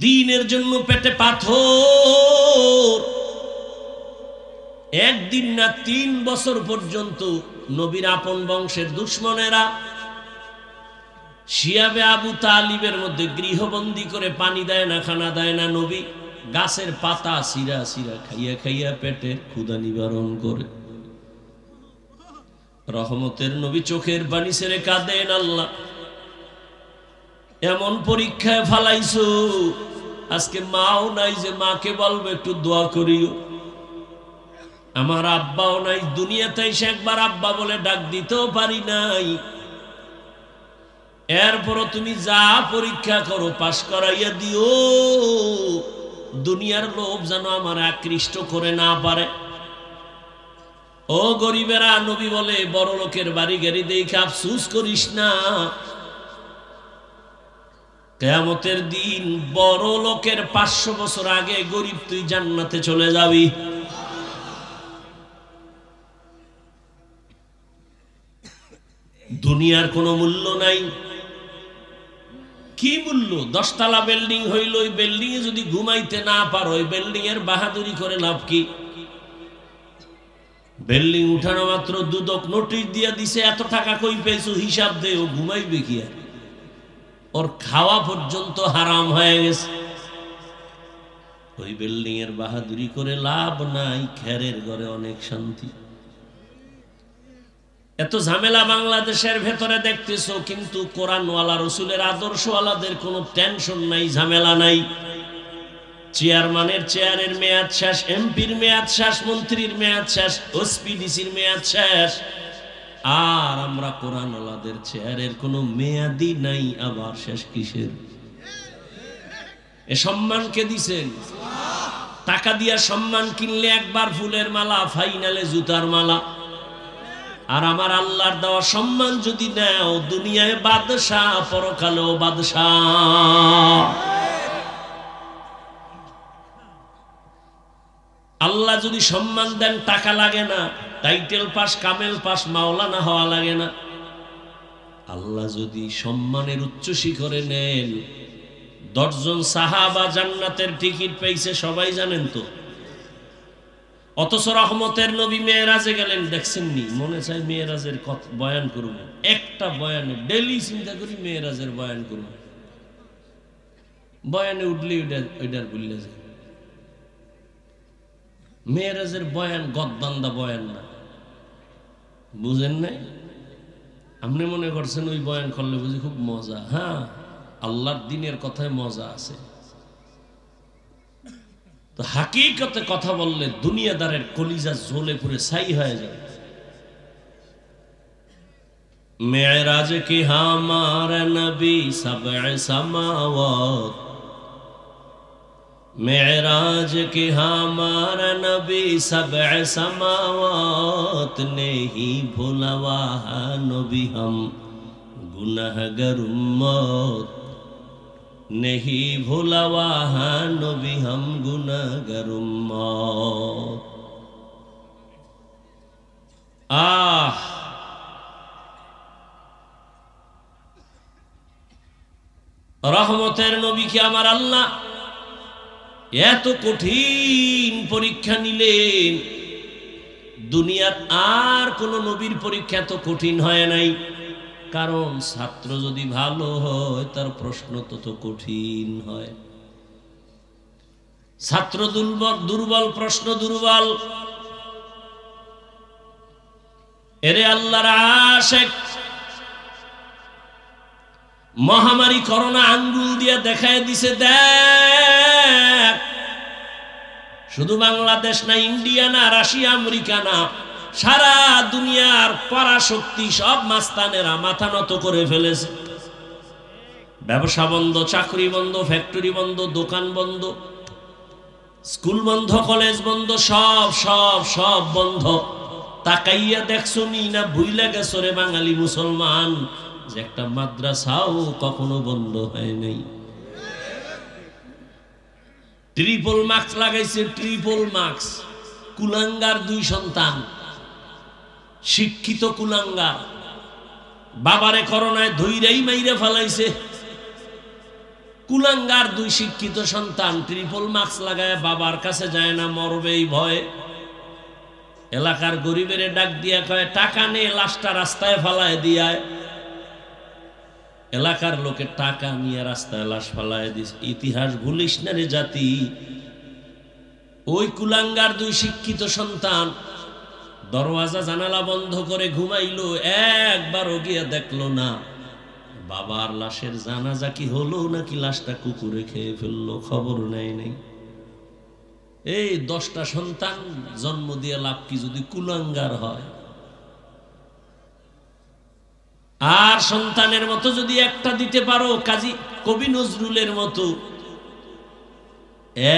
দ্বীনের জন্য পেটে পাথর, একদিন না 3 বছর পর্যন্ত নবীর আপন বংশের দুশমনেরা শিয়াবে আবু তালিবের মধ্যে গৃহবন্দী করে পানি দেয় না, খানা দেয় না। নবী গাছের পাতা সিরা সিরা খাইয়া খাইয়া পেটের ক্ষুধা নিবারণ করে। রহমতের নবী চোখের পানি ছেড়ে কাঁদেন, আল্লাহ এমন পরীক্ষায় ফালাইছো, আজকে মাও নাই যে মাকে বলবো একটু দোয়া করিও। আমার আব্বাও নাই, দুনিয়াতে এসে একবার আব্বা বলে ডাক দিতেও পারি নাই। এরপরও তুমি যা পরীক্ষা করো পাশ করাইয়া দিও, দুনিয়ার লোভ যেন আমার আকৃষ্ট করে না পারে। ও গরিবেরা, নবী বলে বড় লোকের বাড়ি গাড়ি দেখে আফসুস করিস না, কিয়ামতের দিন বড় লোকের 500 বছর আগে গরিব তুই জান্নাতে চলে যাবি। দুনিয়ার কোনো মূল্য নাই। কি মূল্য? 10 তলা বিল্ডিং হইল, ওই বিল্ডিং এ যদি ঘুমাইতে না পারো, ওই বিল্ডিং এর বাহাদুরি করে লাভ কি? বিল্ডিং উঠানো মাত্র দুদক নোটিশ দিয়া দিছে, এত টাকা কই পেয়েছো হিসাব দে। ও ঘুমাইবে কি আর? ওর খাওয়া পর্যন্ত হারাম হয়ে গেছে। ওই বিল্ডিং এর বাহাদুরি করে লাভ নাই, খেরের ঘরে অনেক শান্তি। এত ঝামেলা বাংলাদেশের ভেতরে দেখতেছো, কিন্তু কোরআনওয়ালা রসুলের আদর্শওয়ালাদের কোনো টেনশন নাই, ঝামেলা নাই। চেয়ারম্যানের চেয়ারের মেয়াদ শেষ, এমপির মেয়াদ শেষ, মন্ত্রীর মেয়াদ শেষ, ওসপিডিসির মেয়াদ শেষ, আর আমরা কোরআনওয়ালাদের চেয়ারের কোনো মেয়াদই নাই। আবার শেষ কিসের? এ সম্মান কে দিছেন? টাকা দিয়া সম্মান কিনলে একবার ফুলের মালা, ফাইনালে জুতার মালা। আর আমার আল্লাহর দেওয়া সম্মান যদি নাও, দুনিয়ায় বাদশাহ, পরকালেও বাদশাহ। আল্লাহ যদি সম্মান দেন টাকা লাগে না, টাইটেল পাস, কামেল পাস, মাওলানা হওয়া লাগে না। আল্লাহ যদি সম্মানের উচ্চ শিখরে নেন, 10 জন সাহাবা জান্নাতের টিকিট পেয়েছে, সবাই জানেন তো। অথচ রহমতের নবী মেয়েরাজে গেলেন, দেখছেননি? মনে চাই মেয়েরাজের বয়ান করব, একটা বয়ানে ডেলি চিন্তা করি মেয়েরাজের বয়ান করব। বয়ানে উঠলে ওইটার বললে যায়। মেয়েরাজের বয়ান গদবান্দা বয়ান না, বুঝেন নাই? আপনি মনে করছেন ওই বয়ান করলে বুঝি খুব মজা? হ্যাঁ, আল্লাহর দিনের কথায় মজা আছে। তো হাকিকতে কথা বললে দুনিয়াদারের কলিজা জ্বলে পুড়ে ছাই হয়ে যায়। মেরাজ কি হামার নবী সবএ সামাওয়াত, मेराज के हमारा नबी सबए समावत, नहीं भुलवा नबी हम गुनाहगार उम्मत, नहीं भुलवा नबी हम गुनाहगार उम्मत। रहमतेर नबी के आमार अल्लाह এত কঠিন পরীক্ষা নিলেন, দুনিয়ার আর কোন নবীর পরীক্ষা এত কঠিন হয় নাই। কারণ ছাত্র যদি ভালো হয়, তার প্রশ্ন তত কঠিন হয়। ছাত্র দুর্বল, প্রশ্ন দুর্বল। এরে আল্লাহর আশিক, মহামারী করোনা আঙ্গুল দিয়ে দেখায় দিছে, দেখ শুধু বাংলাদেশ না, ইন্ডিয়া না, রাশিয়া, আমেরিকা না, সারা দুনিয়ার পরাশক্তি সব মাস্তানেরা মাথা নত করে ফেলেছে। ব্যবসা বন্ধ, চাকরি বন্ধ, ফ্যাক্টরি বন্ধ, দোকান বন্ধ, স্কুল বন্ধ, কলেজ বন্ধ, সব সব সব বন্ধ। তাকাইয়া দেখছো নি না ভুইলা গেছো রে বাঙালি মুসলমান, যে একটা মাদ্রাসাও কখনো বন্ধ হয় নাই। ট্রিপল মার্কস লাগাইছে, ট্রিপল মার্কস। কুলাঙ্গার 2 সন্তান, শিক্ষিত কুলাঙ্গার, বাবারে করোনায় ধইরাই মাইরে ফেলাইছে। কুলাঙ্গার দুই শিক্ষিত সন্তান ট্রিপল মাস্ক লাগায় বাবার কাছে যায় না, মরবেই ভয়ে। এলাকার গরিবের ডাক দিয়া কয় টাকা নে, লাশটা রাস্তায় ফালায় দিয়ায়। এলাকার লোকের টাকা নিয়ে রাস্তায় লাশ ফালায় দিস। ইতিহাস ভুলিস না রে জাতি। ওই কুলাঙ্গার দুই শিক্ষিত সন্তান দরওয়াজা জানালা বন্ধ করে ঘুমাইলো, একবারও গিয়ে দেখলো না বাবার লাশের জানাজা কি হলো নাকি লাশটা কুকুরে খেয়ে ফেললো, খবর নেই নেই। এই 10টা সন্তান জন্ম দিয়ে লাভ কি যদি কুলাঙ্গার হয়? আর সন্তানের মতো যদি একটা দিতে পারো কাজী কবি নজরুলের মতো,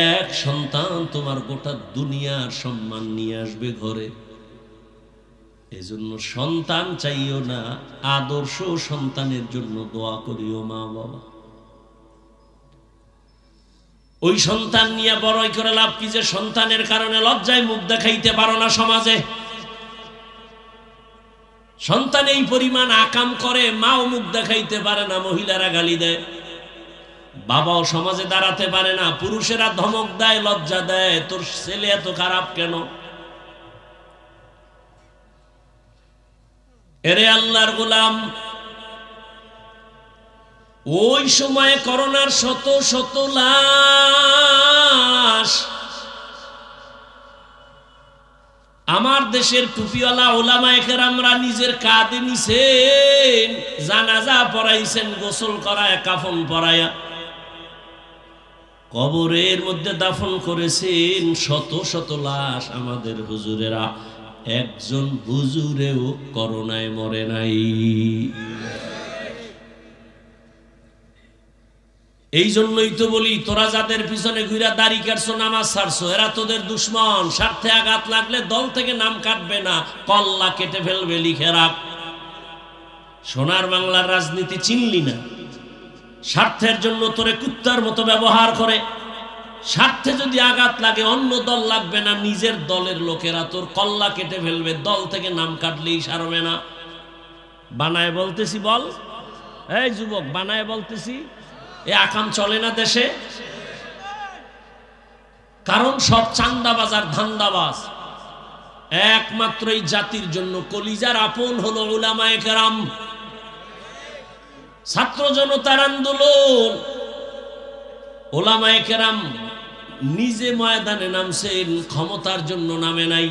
এক সন্তান তোমার গোটা দুনিয়ার সম্মান নিয়ে আসবে ঘরে। এজন্য সন্তান চাইও না, আদর্শ সন্তানের জন্য দোয়া করিও মা বাবা। ওই সন্তান নিয়ে বড়ই করে লাভ কি যে সন্তানের কারণে লজ্জায় মুখ দেখাইতে পারো না সমাজে। সন্তান এই পরিমাণ আকাম করে, মাও মুখ দেখাইতে পারে না, মহিলারা গালি দেয়, বাবাও সমাজে দাঁড়াতে পারে না, পুরুষেরা ধমক দেয়, লজ্জা দেয়, তোর ছেলে এত খারাপ কেন? এরে আল্লাহর গোলাম, ওই সময়ে করোনার শত শত লাশ আমার দেশের টুপিওয়ালা ওলামায়ে কেরামরা নিজের কাঁধে নিছেন, জানাজা পড়াইছেন, গোসল করায় কাফন পরায়া কবরের মধ্যে দাফন করেছেন শত শত লাশ। আমাদের হুজুরেরা একজন হুজুরেও করোনায় মরে নাই। এই জন্যই তো বলি, তোরা যাদের পিছনে ঘুরা দাড়ি কাটছো, নামাজ ছাড়ছো, এরা তোদের দুশ্মন। স্বার্থে আঘাত লাগলে দল থেকে নাম কাটবে না, কল্লা কেটে ফেলবে, লিখে রাখ। সোনার বাংলার রাজনীতি চিনলি না, স্বার্থের জন্য তোরে কুত্তার মতো ব্যবহার করে। স্বার্থে যদি আঘাত লাগে অন্য দল লাগবে না, নিজের দলের লোকেরা তোর কল্লা কেটে ফেলবে, দল থেকে নাম কাটলেই সারবে না। বানায় বলতেছি বল, এই যুবক বানায় বলতেছি, এ আকাম চলে না দেশে। কারণ সব চান্দাবাজ আর ধান্দাবাজ। একমাত্র এই জাতির জন্য কলিজার আপন হলো উলামায়ে কেরাম। ছাত্র জনতার আন্দোলন, উলামায়ে কেরাম নিজে ময়দানে নামছেন, ক্ষমতার জন্য নামে নাই।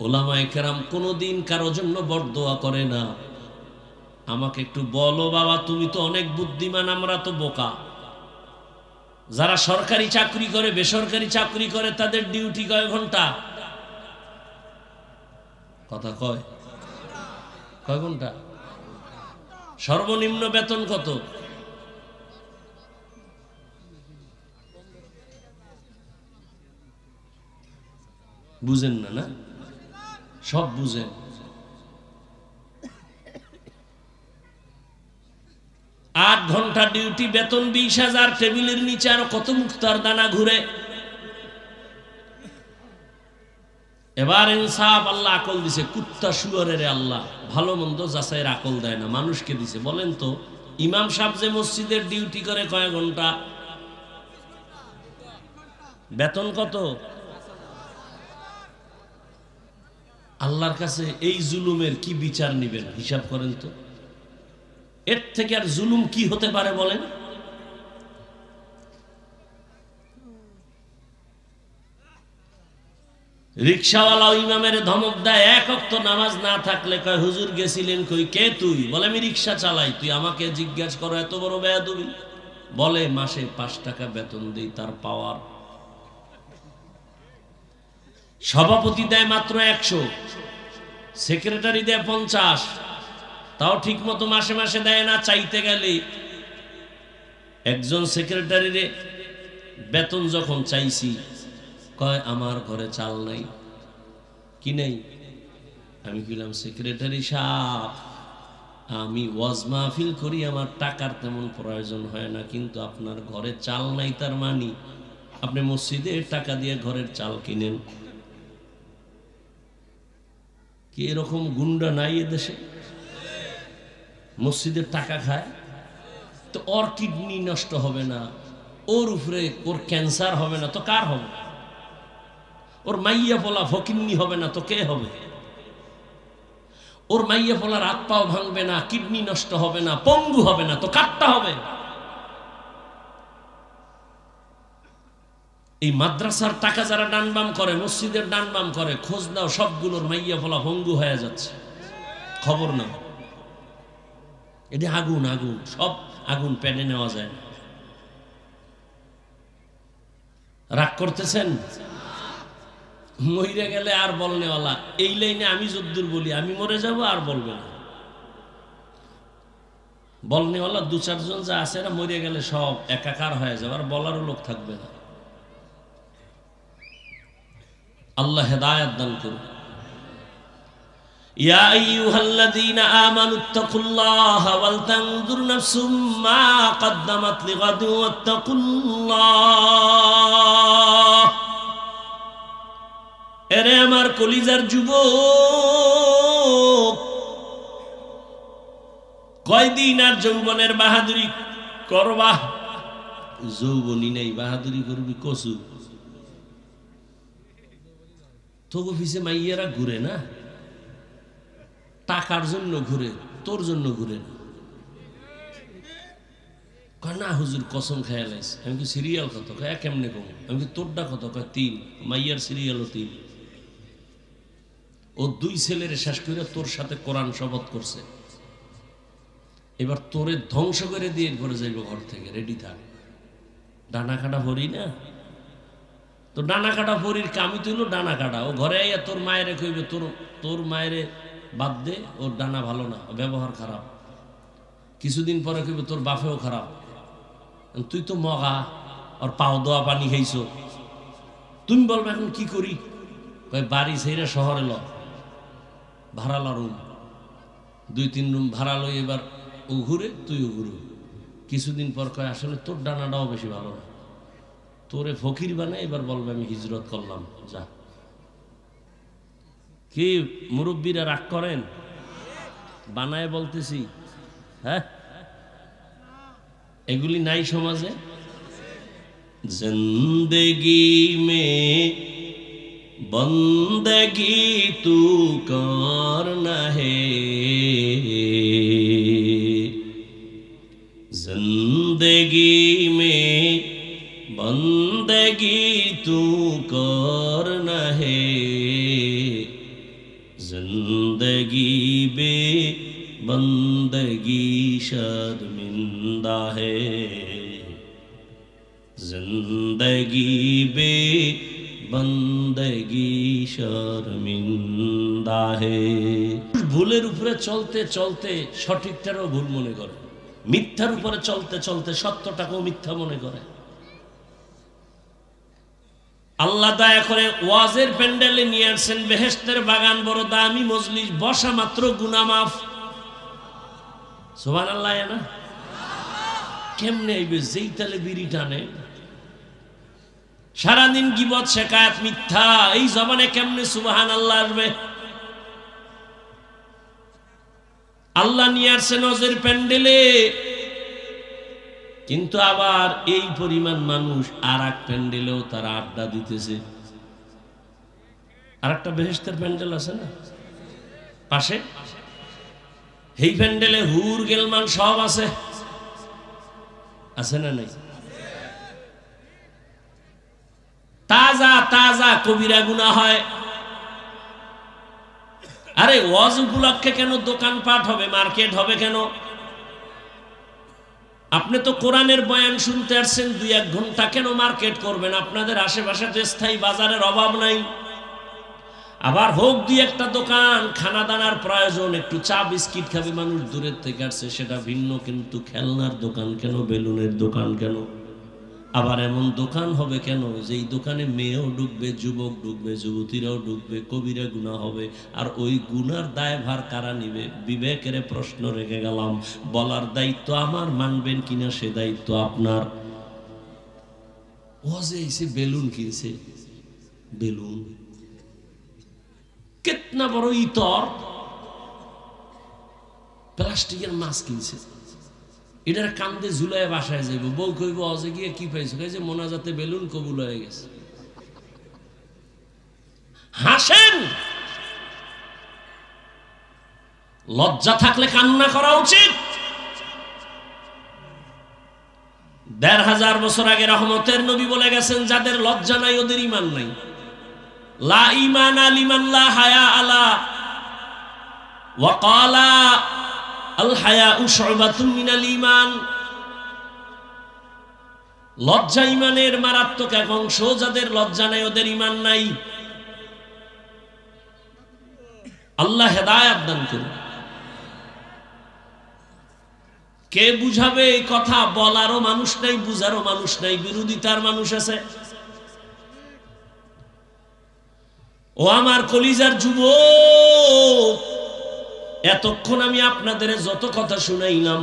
উলামায়ে কেরাম কোনোদিন কারো জন্য বরদোয়া করে না। আমাকে একটু বলো বাবা, তুমি তো অনেক বুদ্ধিমান, আমরা তো বোকা। যারা সরকারি চাকরি করে, বেসরকারি চাকরি করে, তাদের ডিউটি কয় ঘন্টা? কথা কয় ঘন্টা? সর্বনিম্ন বেতন কত? বুঝেন না? না সব বুঝেন। 8 ঘন্টা ডিউটি, বেতন 20,000, টেবিলের নিচে আরো কত মুক্তার দানা ঘুরে। এবার ইনসাফ, আল্লাহ আকল দিছে, কুত্তা শুয়োরের আল্লাহ ভালো মন্দ যাচাইয়ের আকল দেয় না, মানুষকে দিছে। বলেন তো, ইমাম সাহেব যে মসজিদের ডিউটি করে কয় ঘন্টা, বেতন কত? আল্লাহর কাছে এই জুলুমের কি বিচার নিবেন হিসাব করেন তো। এর থেকে আর জুলুম কি হতে পারে বলেন? রিকশাওয়ালা ইমামের ধমক দেয়, এক ওয়াক্ত নামাজ না থাকলে কয় হুজুর গেছিলেন কই? কে তুই? বলে আমি রিকশা চালাই। তুই আমাকে জিজ্ঞাসা করো, এত বড় বেয়াদবি? বলে মাসে 5 টাকা বেতন দেই, তার পাওয়ার। সভাপতি দেয় মাত্র 100, সেক্রেটারি দেয় 50, তাও ঠিক মতো মাসে মাসে দেয় না। চাইতে গেলে একজন সেক্রেটারির বেতন যখন চাইছি, কয় আমার ঘরে চাল নাই। কি নেই? আমি বললাম সেক্রেটারি সাহেব, আমি ওয়াজ মাহফিল করি, আমার টাকার তেমন প্রয়োজন হয় না, কিন্তু আপনার ঘরে চাল নাই, তার মানে আপনি মসজিদে টাকা দিয়ে ঘরের চাল কিনেন। কি এরকম গুন্ডা নাই এদেশে? মসজিদের টাকা খায় তো ওর কিডনি নষ্ট হবে না, ওর উপরে ওর ক্যান্সার হবে না তো কার হবে? ওর মাইয়া পোলা ফকিন্নি হবে না তো কে হবে? ওর মাইয়া পোলার হাত পাও ভাঙবে না, কিডনি নষ্ট হবে না, পঙ্গু হবে না তো কারটা হবে? এই মাদ্রাসার টাকা যারা ডানবাম করে, মসজিদের ডানবাম করে, খোঁজ নাও সবগুলোর মাইয়া পোলা পঙ্গু হয়ে যাচ্ছে, খবর নাও। এটি আগুন, আগুন, সব আগুন পেনে নেওয়া যায় না। রাগ করতেছেন? মরে গেলে আর বলনেওয়ালা, এই লাইনে আমি যদ্দূর বলি আমি মরে যাব আর বলবে না। বলনেওয়ালা দু চারজন যা আছে না, মরে গেলে সব একাকার হয়ে যাবে, আর বলারও লোক থাকবে না। আল্লাহ হেদায়েত দান করুন। ইয়া আইয়ুহাল্লাযীনা আমানুত্তাকুল্লাহা ওয়াল তানজুর নাফসুম মা কদ্দামাত লিগাদিন ওয়াত্তাকুল্লাহ। এরে আমার কলিজার যুবক, কয়দিন আর যৌবনের বাহাদুরি করবা? যৌবনী নেই, বাহাদুরি করবি কসু। তোর অফিসে মাইয়েরা ঘুরে না, টাকার জন্য ঘুরে, তোর জন্য ঘুরে না। কয় না হুজুর কসম খেয়াল আছে। আমি কি সিরিয়াল কত? কয় কেমনে কম? আমি কি তোরটা কত? কয় 3। মাইয়ার সিরিয়ালও 3। ও 2 ছেলেরে শেষ করে তোর সাথে কোরআন শপথ করছে। এবার তোরে ধ্বংস করে দিয়ে ঘরে যাইব ঘর থেকে, রেডি থাক। ডানা কাটা ভরি না তো, ডানা কাটা ভরির কামি তুইল ডানা কাটা। ও ঘরে আইয়া তোর মায়েরে কইবে তোর মায়েরে বাদ দে, ওর ডানা ভালো না, ব্যবহার খারাপ। কিছুদিন পরে কইবে তোর বাপেও খারাপ, তুই তো মগা, আর পাও দোয়া পানি খাইছো। তুমি বলবে এখন কি করি? কয় বাড়ি ছেড়ে শহরে ল, ভাড়ালা রুম, 2-3 রুম ভাড়া লই। এবার ও ঘুরে তুইও ঘুরো। কিছুদিন পর কয় আসলে তোর ডানাটাও বেশি ভালো না, তোরে ফকির বানায়। এবার বলবে আমি হিজরত করলাম, যা। কি মুরব্বীরা রাগ করেন? বানায় বলতেছি, হ্যাঁ এগুলি নাই সমাজে। জিন্দেগি মে বন্দগি তু করনা হে, জিন্দেগি মে বন্দগি তু করনা হে, जिंदगी बे बंदगी शर्मिंदा है, जिंदगी बे बंदगी शर्मिंदा है। ভুলের উপরে চলতে চলতে সঠিকটারও ভুল মনে করে, মিথ্যার উপরে চলতে চলতে সত্যটাকেও মিথ্যা মনে করে। আল্লাহ দয়া করে ওয়াজের প্যান্ডেলে নিয়ে আসছেন বেহেশতের বাগান, বড় দামি মজলিস, বসা মাত্র গুনাহ মাফ। সুবহানাল্লাহ না? কেমনে আইবে? যেই তালে বিড়ি টানে, সারাদিন গীবত শেকায়াত মিথ্যা, এই জবানে কেমনে সুবহানাল্লাহ আসবে? আল্লাহ নিয়ে আসছেন ওয়াজের প্যান্ডেলে, কিন্তু আবার এই পরিমাণ মানুষ আর এক প্যান্ডেলেও তারা আড্ডা দিতেছে। আর একটা বেহেশতের প্যান্ডেল আছে না পাশে, এই প্যান্ডেলে হুর গেলমান সব আছে, আছে না নাই? তাজা তাজা কবিরা গুনাহ হয়। আরে ওয়াজ উপলক্ষে কেন দোকানপাট হবে, মার্কেট হবে কেন? আপনি তো কোরআনের বয়ান শুনতে আসছেন, 2-1 ঘন্টা কেন মার্কেট করবেন? আপনাদের আশেপাশে তো স্থায়ী বাজারের অভাব নাই। আবার হোক 2-1টা দোকান, খানা দানার প্রয়োজন, একটু চা বিস্কিট খাবে মানুষ, দূরের থেকে আসছে সেটা ভিন্ন, কিন্তু খেলনার দোকান কেন, বেলুনের দোকান কেন? আবার এমন দোকান হবে কেন যেই দোকানে মেয়েও ঢুকবে, যুবক ঢুকবে, যুবতীরাও ঢুকবে, কবিরা গুনাহ হবে। আর ওই গুনার দায়ভার কারা নিবে? বিবেকের প্রশ্ন রেখে গেলাম, বলার দায়িত্ব আমার, মানবেন কিনা সে দায়িত্ব আপনার। ও যে এসে বেলুন কিনছে, বেলুন কেতনা বড় ইতর প্লাস্টিকের মাছ কিনছে, এটার কান্দে ঝুলায় বাসায় যাইব। বউ কইব অজে গিয়ে কি পাইছো, যে মোনাজাতে বেলুন কবুল হয়ে গেছে। হাসেন, লজ্জা থাকলে কান্না করা উচিত। ১৫০০ বছর আগে রহমতের নবী বলে গেছেন, যাদের লজ্জা নাই ওদের ঈমান নাই। লা ঈমানা লিমান লা হায়া আলা ওয়া ক্বালা আল হায়াউ শুবাতুম মিনাল ঈমান। লজ্জা ঈমানের মারাত্মক এক অংশ, যাদের লজ্জা নাই ওদের ঈমান নাই। আল্লাহ হেদায়েত দান করুন। কে বুঝাবে এই কথা? বলারও মানুষ নাই, বুঝারও মানুষ নাই, বিরোধিতার মানুষ আছে। ও আমার কলিজার যুবক, এতক্ষণ আমি আপনাদের যত কথা শুনাইলাম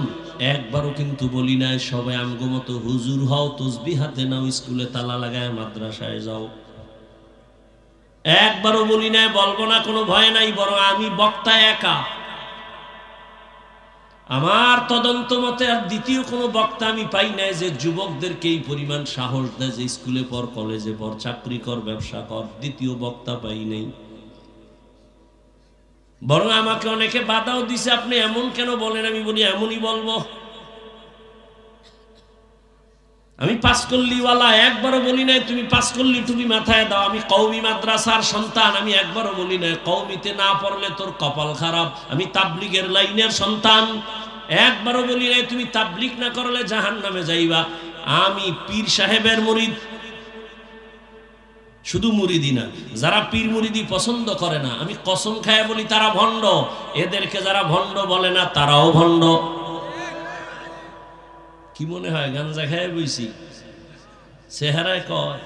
একবারও কিন্তু বলি নাই সবাই আমগো মতো হুজুর হও, তসবিহ হাতে নাও, স্কুলে তালা লাগায় মাদ্রাসায় যাও। একবারও বলি নাই, বলবো না, কোনো ভয় নাই। বরং আমি বক্তা একা, আমার তদন্ত মতে আর দ্বিতীয় কোনো বক্তা আমি পাই নাই যে যুবকদেরকে এই পরিমাণ সাহস দেয় যে স্কুলে পড়, কলেজে পড়, চাকরি কর, ব্যবসা কর। দ্বিতীয় বক্তা পাই নাই। বরং আমাকে অনেকে বাধাও দিছে, আপনি এমন কেন বলেন? আমি বলি এমনই বলবো। আমি পাঁচকল্লিওয়ালা, একবারও বলি নাই তুমি পাঁচকল্লি টুপি মাথায় দাও। আমি কওমি মাদ্রাসার সন্তান, আমি একবারও বলি নাই কওমিতে না পড়লে তোর কপাল খারাপ। আমি তাবলিগের লাইনের সন্তান, একবারও বলি নাই তুমি তাবলিগ না করলে জাহান্নামে যাইবা। আমি পীর সাহেবের মুরিদ, শুধু মুরিদি না, যারা পীর মুরিদি পছন্দ করে না আমি কসম খায় বলি তারা ভণ্ড। এদেরকে যারা ভণ্ড বলে না তারাও ভণ্ড। কি মনে হয় গাঞ্জা খায় বইছি? চেহারায় কয়,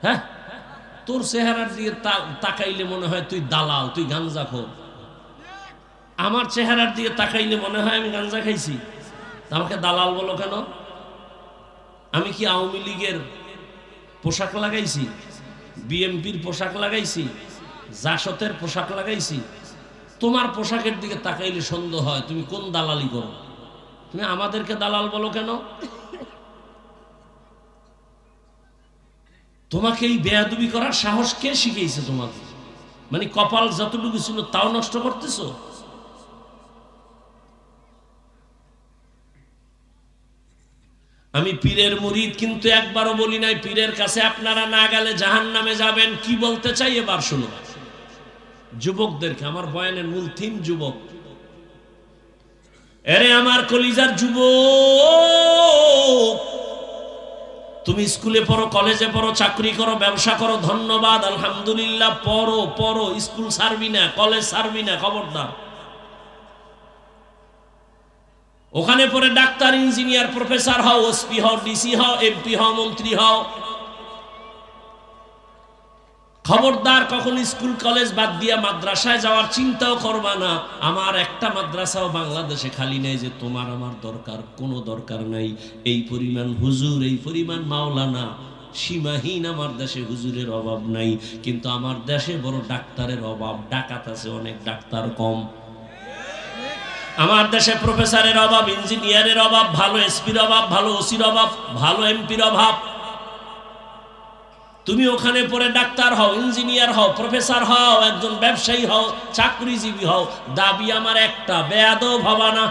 হ্যাঁ তোর চেহারার দিকে তাকাইলে মনে হয় তুই দালাল, তুই গাঞ্জা খোর। আমার চেহারার দিকে তাকাইলে মনে হয় আমি গাঞ্জা খাইছি। আমাকে দালাল বলো কেন? আমি কি আওয়ামী লীগের পোশাক লাগাইছি, বিএমপির পোশাক লাগাইছি, জাসতের পোশাক লাগাইছি? তোমার পোশাকের দিকে তাকাইলে সন্দেহ হয় তুমি কোন দালালি করো। তুমি আমাদেরকে দালাল বলো কেন? তোমাকে এই বেয়াদবি করার সাহস কে শিখিয়েছে তোমাকে? মানে কপাল যতটুকু ছিল তাও নষ্ট করতেছো। আমি পীরের মুরিদ, কিন্তু একবারও বলি নাই পীরের কাছে আপনারা না গেলে জাহান্নামে যাবেন। কি বলতে চাই এবার শুনো যুবকদেরকে। আমার বয়ানের মূল থিম যুবক। এরে আমার কলিজার যুবক, তুমি স্কুলে পড়ো, কলেজে পড়ো, চাকরি করো, ব্যবসা করো, ধন্যবাদ, আলহামদুলিল্লাহ। পড়ো পড়ো, স্কুল ছাড়বি না, কলেজ ছাড়বি না, খবরদার। ওখানে পরে ডাক্তার, ইঞ্জিনিয়ার, প্রফেসর হও, ওসপি হও, ডিসি হও, এমপি হও, মন্ত্রী হও, খবরদার কখন স্কুল কলেজ বাদ দিয়া মাদ্রাসায় যাওয়ার চিন্তাও করবা না। আমার একটা মাদ্রাসাও বাংলাদেশে খালি নেই যে তোমার আমার দরকার, কোনো দরকার নাই। এই পরিমাণ হুজুর, এই পরিমাণ মাওলানা, সীমাহীন আমার দেশে হুজুরের অভাব নাই। কিন্তু আমার দেশে বড় ডাক্তারের অভাব, ডাকাত আছে অনেক, ডাক্তার কম। আমার দেশে প্রফেসরের অভাব, ইঞ্জিনিয়ারের অভাব, ভালো এসপির অভাব, ভালো ওসির অভাব, ভালো এমপির অভাব। তুমি ওখানে পড়ে ডাক্তার হও, ইঞ্জিনিয়ার হও, প্রফেসর হও, একজন ব্যবসায়ী হও, চাকরিজীবী হও, দাবি আমার একটা, বেয়াদব হবা না।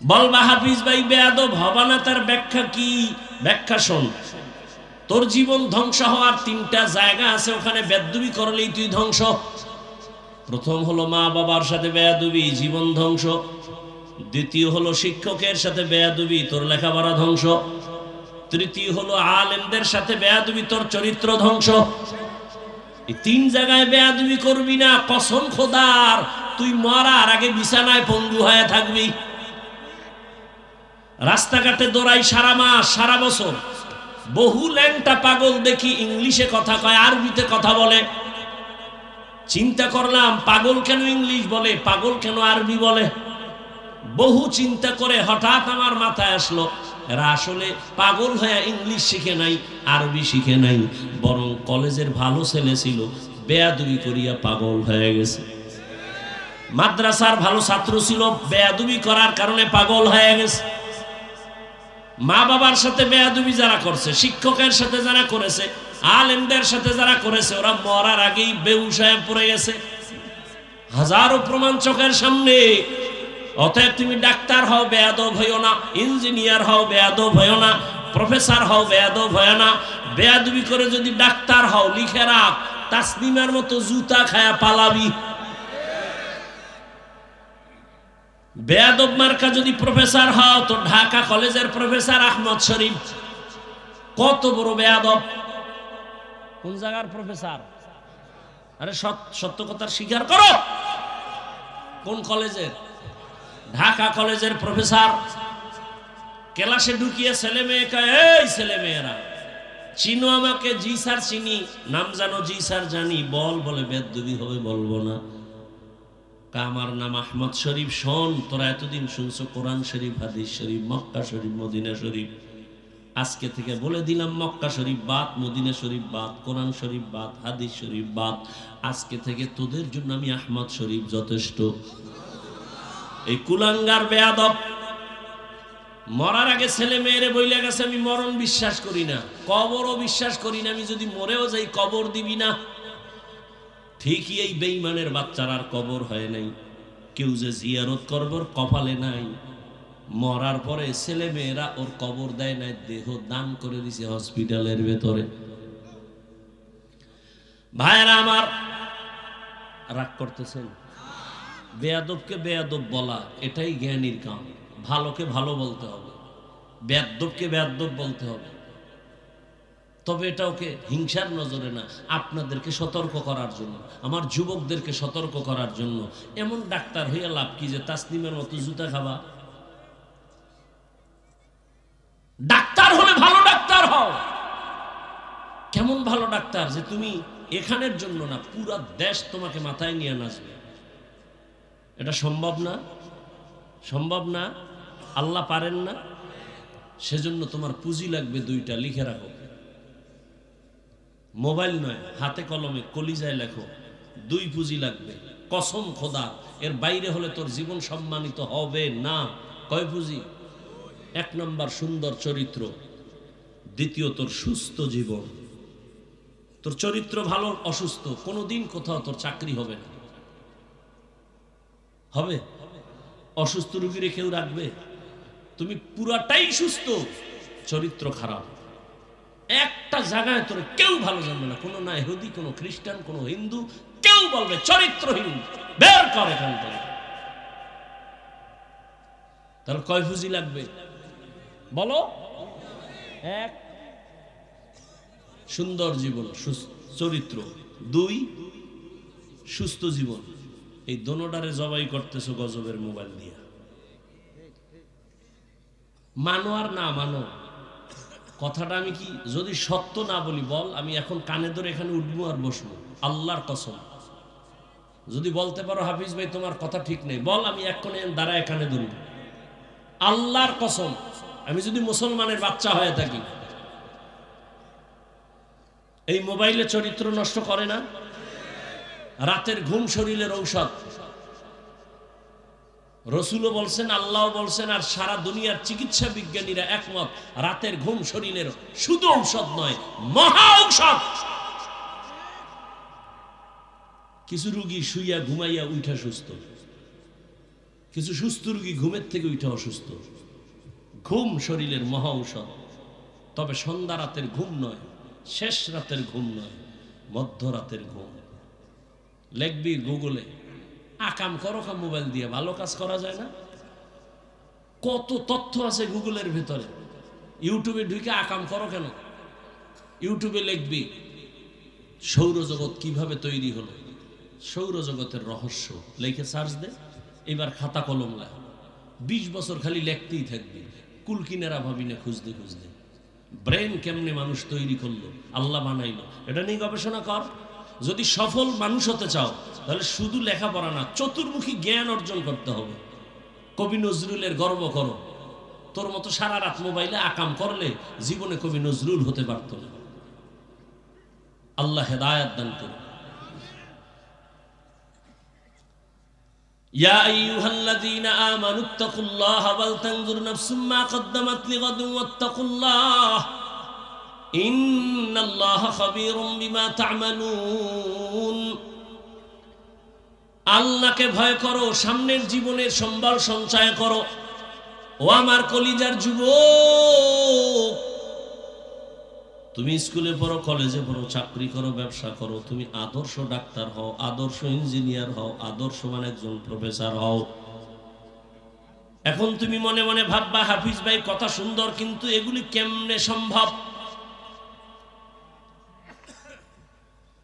বলবা হাফিজ ভাই বেয়াদব হবা না, তার ব্যাখ্যা কি? ব্যাখ্যা শোন। তোর জীবন ধ্বংস হওয়ার তিনটা জায়গা আছে, ওখানে বেয়াদবি করলেই তুই ধ্বংস। প্রথম হলো মা বাবার সাথে বেয়াদবি, জীবন ধ্বংস। দ্বিতীয় হলো শিক্ষকের সাথে বেয়াদবি, তোর লেখাপড়া ধ্বংস। তৃতীয় হলো আলেমদের সাথে বেয়াদবি, তোর চরিত্র ধ্বংস। এই তিন জায়গায় বেয়াদবি করবি না, কসম খোদার। তুই মরার আগে বিছানায় পঙ্গু হয়ে থাকবি। রাস্তাঘাটে দৌড়াই সারা মাস, সারা বছর। বহু ল্যাংটা পাগল দেখি ইংলিশে কথা কয়, আরবিতে কথা বলে। চিন্তা করলাম পাগল কেন ইংলিশ বলে, পাগল কেন আরবি বলে। বহু চিন্তা করে হঠাৎ আমার মাথায় আসলো এরা আসলে পাগল হয়ে ইংলিশ শিখে নাই, আরবি শিখে নাই, বরং কলেজের ভালো ছেলে ছিল, বেয়াদবি করিয়া পাগল হয়ে গেছে। মাদ্রাসার ভালো ছাত্র ছিল, বেয়াদবি করার কারণে পাগল হয়ে গেছে। মা বাবার সাথে বেয়াদবি যারা করছে, শিক্ষকের সাথে যারা করেছে, আলেমদের সাথে যারা করেছে, ওরা মরার আগেই বেহুশ হয়ে পড়ে গেছে। হাজারো প্রমাণ চোখের সামনে। অতএব তুমি ডাক্তার হও, বেয়াদব হইও না, ইঞ্জিনিয়ার হও, বেয়াদব হইও না, প্রফেসর হও, বেয়াদব হইও না। বেয়াদবি করে যদি ডাক্তার হও, লিখে রাখ, তাসনিমার মতো জুতা খায়া পালাবি। বেয়াদব মার্কা যদি প্রফেসর হও, তো ঢাকা কলেজের প্রফেসর আহমদ শরীফ কত বড় বেয়াদব। কোন জায়গার প্রফেসর? আরে সত্য কথার স্বীকার করো। কোন কলেজের? ঢাকা কলেজের প্রফেসর। ক্লাসে ঢুকিয়ে ছেলে মেয়েকে, এই ছেলে মেয়েরা চিনো আমাকে? জি স্যার চিনি। নাম জানো? জি স্যার জানি। বল। বলে বেয়াদবি হবে, বলবো না। আমার নাম আহমদ শরীফ। শোন, তোরা এতদিন শুনছো কোরআন শরীফ, হাদিস শরীফ, মক্কা শরীফ, মদিনা শরীফ। আজকে থেকে বলে দিলাম, মক্কা শরীফ বাদ, মদিনা শরীফ বাদ, কোরআন শরীফ বাদ, হাদিস শরীফ বাদ। আজকে থেকে তোদের জন্য আমি আহমদ শরীফ যথেষ্ট। এই কুলাঙ্গার বেয়াদব মরার আগে ছেলে মেয়েরে বইলে গেছে, আমি মরণ বিশ্বাস করি না, কবরও বিশ্বাস করি না, আমি যদি মরেও যাই কবর দিবি না। ঠিকই এই বেঈমানের বাচ্চার আর কবর হয় নাই। কেউ যে জিয়ারত করবর কপালে নাই। মরার পরে ছেলে মেয়েরা ওর কবর দেয় নাই, দেহ দান করে দিছে হসপিটালের ভেতরে। ভাইরা আমার, রাগ করতেছেন? বেয়াদবকে বেয়াদব বলা এটাই জ্ঞানীর কাম। ভালোকে ভালো বলতে হবে, বেয়াদবকে বেয়াদব বলতে হবে। তবে এটা ওকে হিংসার নজরে না, আপনাদেরকে সতর্ক করার জন্য, আমার যুবকদেরকে সতর্ক করার জন্য। এমন ডাক্তার হইয়া লাভ কি যে তাসনিমের মতো জুতা খাবা? ডাক্তার হলে ভালো ডাক্তার হও। কেমন ভালো ডাক্তার যে তুমি এখানের জন্য না, পুরা দেশ তোমাকে মাথায় নিয়ে নাচবে। এটা সম্ভব না? সম্ভব না? আল্লাহ পারেন না? সেজন্য তোমার পুঁজি লাগবে দুইটা, লিখে রাখো। মোবাইল নয়, হাতে কলমে কলিজায় লেখো। দুই পুঁজি লাগবে, কসম খোদা। এর বাইরে হলে তোর জীবন সম্মানিত হবে না। কয় পুঁজি? এক নম্বর সুন্দর চরিত্র, দ্বিতীয় তোর সুস্থ জীবন। তোর চরিত্র ভালো, অসুস্থ, কোনোদিন কোথাও তোর চাকরি হবে না। হবে? অসুস্থ রোগীরে কেউ রাখবে? তুমি পুরাটাই সুস্থ, চরিত্র খারাপ, একটা জায়গায় তোর কেউ ভালো জানবে না। কোনো না ইহুদি, কোনো খ্রিস্টান, কোনো হিন্দু, কেউ বলবে চরিত্রহীন, বের কর এখান থেকে। তাহলে কয় পুঁজি লাগবে বলো? এক, সুন্দর জীবন, চরিত্র। দুই, সুস্থ জীবন। এই দোনোটারে জবাই করতেছো গজবের মোবাইল দিয়া। মানো আর না মানো, কথাটা আমি কি যদি সত্য না বলি বল, আমি এখন কানে ধরে এখানে উঠবো আর বসবো, আল্লাহর কসম। যদি বলতে পারো হাফিজ ভাই তোমার কথা ঠিক নেই, বল, আমি এক্ষণে দাঁড়ায় কানে ধরব, আল্লাহর কসম। আমি যদি মুসলমানের বাচ্চা হয়ে থাকি। এই মোবাইলে চরিত্র নষ্ট করে না? রাতের ঘুম শরীরের ঔষধ। রসুলও বলছেন, আল্লাহ বলছেন, আর সারা দুনিয়ার চিকিৎসা বিজ্ঞানীরা একমত, রাতের ঘুম শরীরের শুধু ঔষধ নয়, মহা ঔষধ। কিছু রোগী শুইয়া ঘুমাইয়া উঠা সুস্থ, কিছু সুস্থ রোগী ঘুমের থেকে উঠা অসুস্থ। ঘুম শরীরের মহা ঔষধ। তবে সন্ধ্যা রাতের ঘুম নয়, শেষ রাতের ঘুম নয়, মধ্যরাতের ঘুম। লিখবি গুগলে, আকাম করো কা মোবাইল দিয়ে, ভালো কাজ করা যায় না? কত তথ্য আছে গুগলের ভেতরে। ইউটিউবে ঢুকে আকাম করো কেন? ইউটিউবে লিখবি সৌরজগৎ কিভাবে তৈরি হলো, সৌরজগতের রহস্য, লিখে সার্চ দে। এবার খাতা কলম লেখ, 20 বছর খালি লিখতেই থাকবি, কুল কিনারা ভাবি না, খুঁজতে খুঁজতে। ব্রেন কেমনে মানুষ তৈরি করলো, আল্লাহ বানাইলো, এটা নিয়ে গবেষণা কর। যদি সফল মানুষ হতে চাও তাহলে শুধু লেখাপড়া না, চতুর্মুখী জ্ঞান অর্জন করতে হবে। কবি নজরুলের গর্ব করো, তোর মতো সারা রাত মোবাইলে আকাম করলে জীবনে কবি নজরুল হতে পারত না। আল্লাহ হেদায়েত দান করুন। ইয়া আইয়ুহাল্লাযীনা আমানুত্তাকুল্লাহা ওয়াল তানজুর নাফসুম মা কদ্দামাত লিগাদিন ওয়াত্তাকুল্লাহ ইন্নাল্লাহা খাবীরুম বিমা তা'মালুন। আল্লাহকে ভয় করো, সামনের জীবনের সম্বল সঞ্চয় করো। ও আমার কলিজার যুবক, তুমি স্কুলে পড়ো, কলেজে পড়ো, চাকরি করো, ব্যবসা করো, তুমি আদর্শ ডাক্তার হও, আদর্শ ইঞ্জিনিয়ার হও, আদর্শবান একজন প্রফেসর হও। এখন তুমি মনে মনে ভাববা হাফিজ ভাই কথা সুন্দর, কিন্তু এগুলি কেমনে সম্ভব?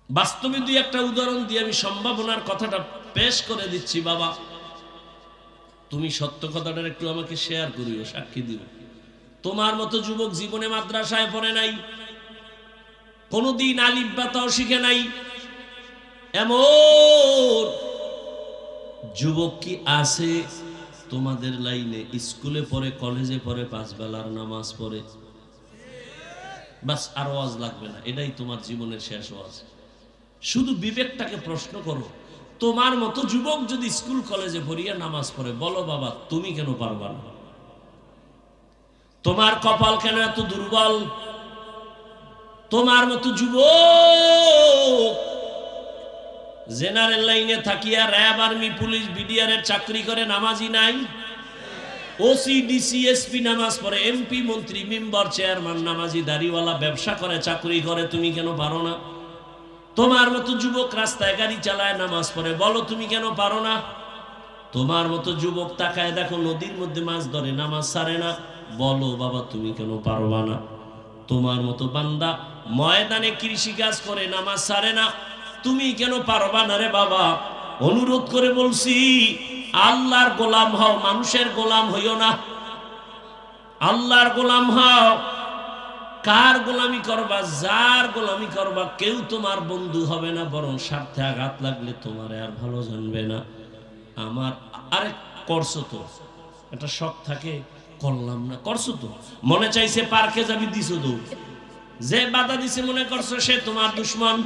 বাস্তবে দুই একটা উদাহরণ দিয়ে আমি সম্ভাবনার কথাটা পেশ করে দিচ্ছি। বাবা, তুমি সত্য কথাটা একটু আমাকে শেয়ার করিও, সাক্ষী দিও। তোমার মতো যুবক জীবনে মাদ্রাসায় পড়ে নাই, কোনদিন আলিফ বা তাও শিখে নাই, এমন যুবক কি আছে তোমাদের লাইনে? স্কুলে পড়ে, কলেজে পড়ে, 5 বেলার নামাজ পড়ে, বাস আর ওয়াজ লাগবে না, এটাই তোমার জীবনের শেষ ওয়াজ। শুধু বিবেকটাকে প্রশ্ন করো, তোমার মতো যুবক যদি স্কুল কলেজে পড়িয়া নামাজ পড়ে, বলো বাবা তুমি কেন পারবা না? তোমার কপাল কেন এত দুর্বল? তোমার মতো যুবক জেনারেল লাইনে থাকিয়া র্যাব, আর্মি, পুলিশ, বিডিআর এর চাকরি করে, নামাজি নাই। ওসি, ডিসি, এসপি নামাজ পড়ে, এমপি, মন্ত্রী, মেম্বার, চেয়ারম্যান নামাজি, দাড়িওয়ালা, ব্যবসা করে, চাকরি করে, তুমি কেন পারো না? তোমার মতো যুবক রাস্তায় গাড়ি চালায়, নামাজ পড়ে, বলো তুমি কেন পারো না? তোমার মতো যুবক তাকায় দেখো নদীর মধ্যে মাছ ধরে, নামাজ ছাড়ে না, বলো বাবা তুমি কেন পারবা না? তোমার মতো বান্দা ময়দানে কৃষি কাজ করে, নামাজ ছাড়ে না, তুমি কেন পারবা না রে বাবা? অনুরোধ করে বলছি, আল্লাহর গোলাম হও, মানুষের গোলাম হইও না। আল্লাহর গোলাম হও। কার গোলামি করবা? যার গোলামি করবা কেউ তোমার বন্ধু হবে না, বরং স্বার্থে আঘাত লাগলে তোমার আর ভালো জানবে না। আমার আরে করছো তো, একটা শখ থাকে, করলাম না, করছো তো, মনে চাইছে পার্কে যাবি, দিছো দৌড়, যে বাধা দিছে মনে করছো সে তোমার দুশ্মন।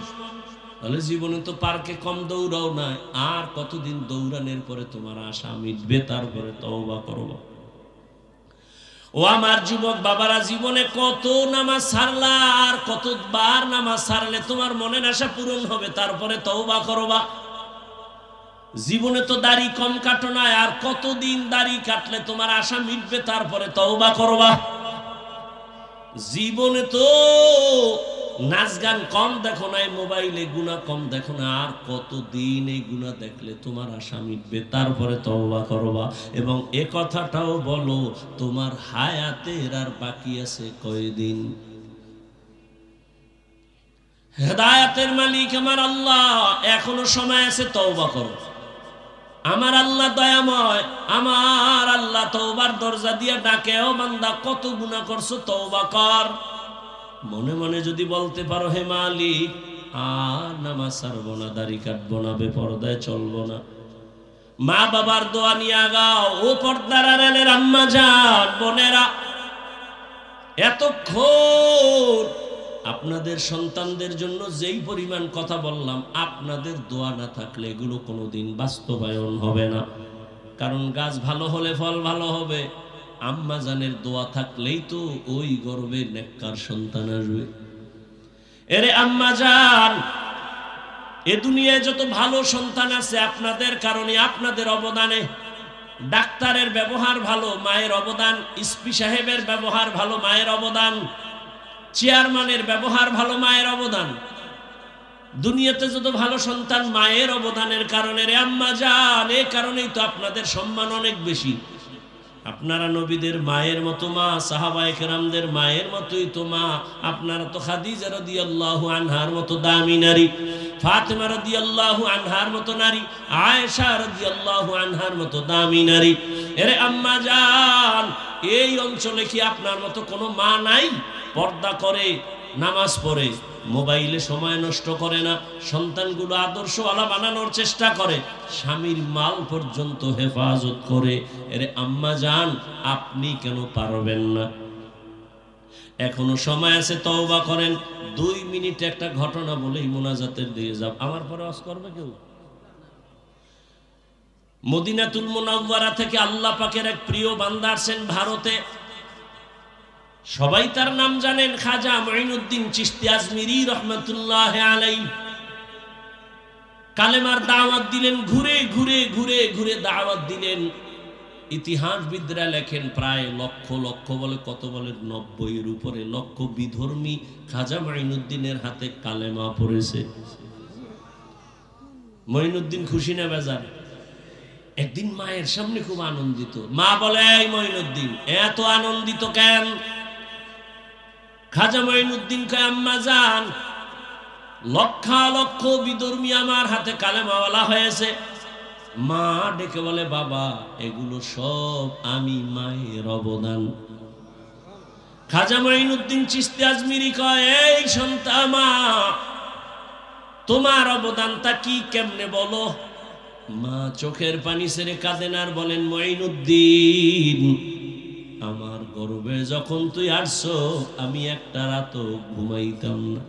তাহলে জীবনে তো পার্কে কম দৌড়াও নাই, আর কতদিন দৌড়ানোর পরে তোমার আশা মিটবে? তারপরে তওবা করবা। ও আমার যুবক বাবারা, জীবনে কত নামাজ ছাড়লা, আর কতবার নামাজ ছাড়লে তোমার মনের আশা পূরণ হবে? তারপরে তওবা করবা। জীবনে তো দাড়ি কম কাটো না, আর কতদিন দাড়ি কাটলে তোমার আশা মিটবে? তারপরে তওবা করবা। জীবনে তো নাচ গান কম দেখো না, মোবাইলে গুনাহ কম দেখো না, আর কতদিন এই গুনাহ দেখলে তোমার আশা মিটবে? তারপরে তওবা করবা। এবং এ কথাটাও বলো, তোমার হায়াতের আর বাকি আছে কয়দিন? হেদায়েতের মালিক আমার আল্লাহ, এখনো সময় আছে, তওবা করো। আমার আল্লাহ দয়াময়, আমার আল্লাহ তওবার দরজা দিয়ে ডাকে, ও বান্দা কত গুনাহ করছো, তওবা কর। মনে মনে যদি বলতে পারো, হে মালিক আর নামাজ ছাড়বো না, দাড়ি কাটবো না, বেপরদায় চলবো না, মা বাবার দোয়া নিয়ে আগাও। ও পর্দার আড়ালের আম্মা জান, বোনেরা, এতক্ষণ আপনাদের সন্তানদের জন্য যেই পরিমাণ কথা বললাম, আপনাদের দোয়া না থাকলে এগুলো কোনোদিন বাস্তবায়ন হবে না। কারণ গাছ ভালো হলে ফল ভালো হবে, আম্মা জানের দোয়া থাকলেই তো ওই গর্বে নেককার সন্তান আসবে। এরে আম্মা জান, এ দুনিয়ায় যত ভালো সন্তান আছে আপনাদের কারণে, আপনাদের অবদানে। ডাক্তারের ব্যবহার ভালো, মায়ের অবদান। এসপি সাহেবের ব্যবহার ভালো, মায়ের অবদান। চেয়ারম্যানের ব্যবহার ভালো, মায়ের অবদান। দুনিয়াতে যত ভালো সন্তান, মায়ের অবদানের কারণে। রে আম্মা জান, এই কারণেই তো আপনাদের সম্মান অনেক বেশি। আপনারা নবীদের মায়ের মতো মা, সাহাবায়ে কেরামদের মায়ের মতোই তো মা। আপনারা তো খাদিজা রাদিয়াল্লাহু আনহার মতো দামি নারী, ফাতেমা রাদিয়াল্লাহু আনহার মতো নারী, আয়েশা রাদিয়াল্লাহু আনহার মতো দামি নারী। এরে আম্মা জান, এই অঞ্চলে কি আপনার মতো কোনো মা নাই? পর্দা করে, নামাজ পড়ে, মোবাইলে সময় নষ্ট করে না, সন্তানগুলো আদর্শওয়ালা বানানোর চেষ্টা করে, স্বামীর মাল পর্যন্ত হেফাজত করে। এরে আম্মা জান, আপনি কেন পারবেন না? এখনো সময় আছে, তওবা করেন। 2 মিনিট একটা ঘটনা বলেই মোনাজাতের দিয়ে যাব। আমার পরে ওয়াজ করবে কেউ? মদিনাতুল মুনাওয়ারা থেকে আল্লাহ পাকের এক প্রিয় বান্দা আসেন ভারতে। সবাই তার নাম জানেন, খাজা মুঈনুদ্দিন চিশতি আজমিরি রহমাতুল্লাহ আলাইহি। কালেমার দাওয়াত দিলেন, ঘুরে ঘুরে ঘুরে ঘুরে দাওয়াত দিলেন। ইতিহাসবিদরা লেখেন প্রায় লক্ষ লক্ষ, বলে কত, বলে 90-এর উপরে লক্ষ বিধর্মী খাজা মুঈনুদ্দিনের হাতে কালেমা পড়েছে। মুঈনুদ্দিন খুশি না বেজার? একদিন মায়ের সামনে খুব আনন্দিত। মা বলে, এই মুঈনুদ্দিন এত আনন্দিত কেন? খাজা মুঈনুদ্দিন কয়, আম্মা জান, লক্ষ লক্ষ বিধর্মী আমার হাতে কালেমাওয়ালা হয়েছে। মা ডেকে বলে, বাবা এগুলো সব আমি মায়ের অবদান। খাজা মুঈনুদ্দিন চিশতি আজমিরি কয়, এই সন্তান, মা তোমার অবদানটা কি, কেমনে বলো? মা চোখের পানি ছেড়ে কাঁদেন আর বলেন, মুঈনুদ্দিন, আমার গর্বে যখন তুই আসছো আমি একটা রাতও ঘুমাইতাম না।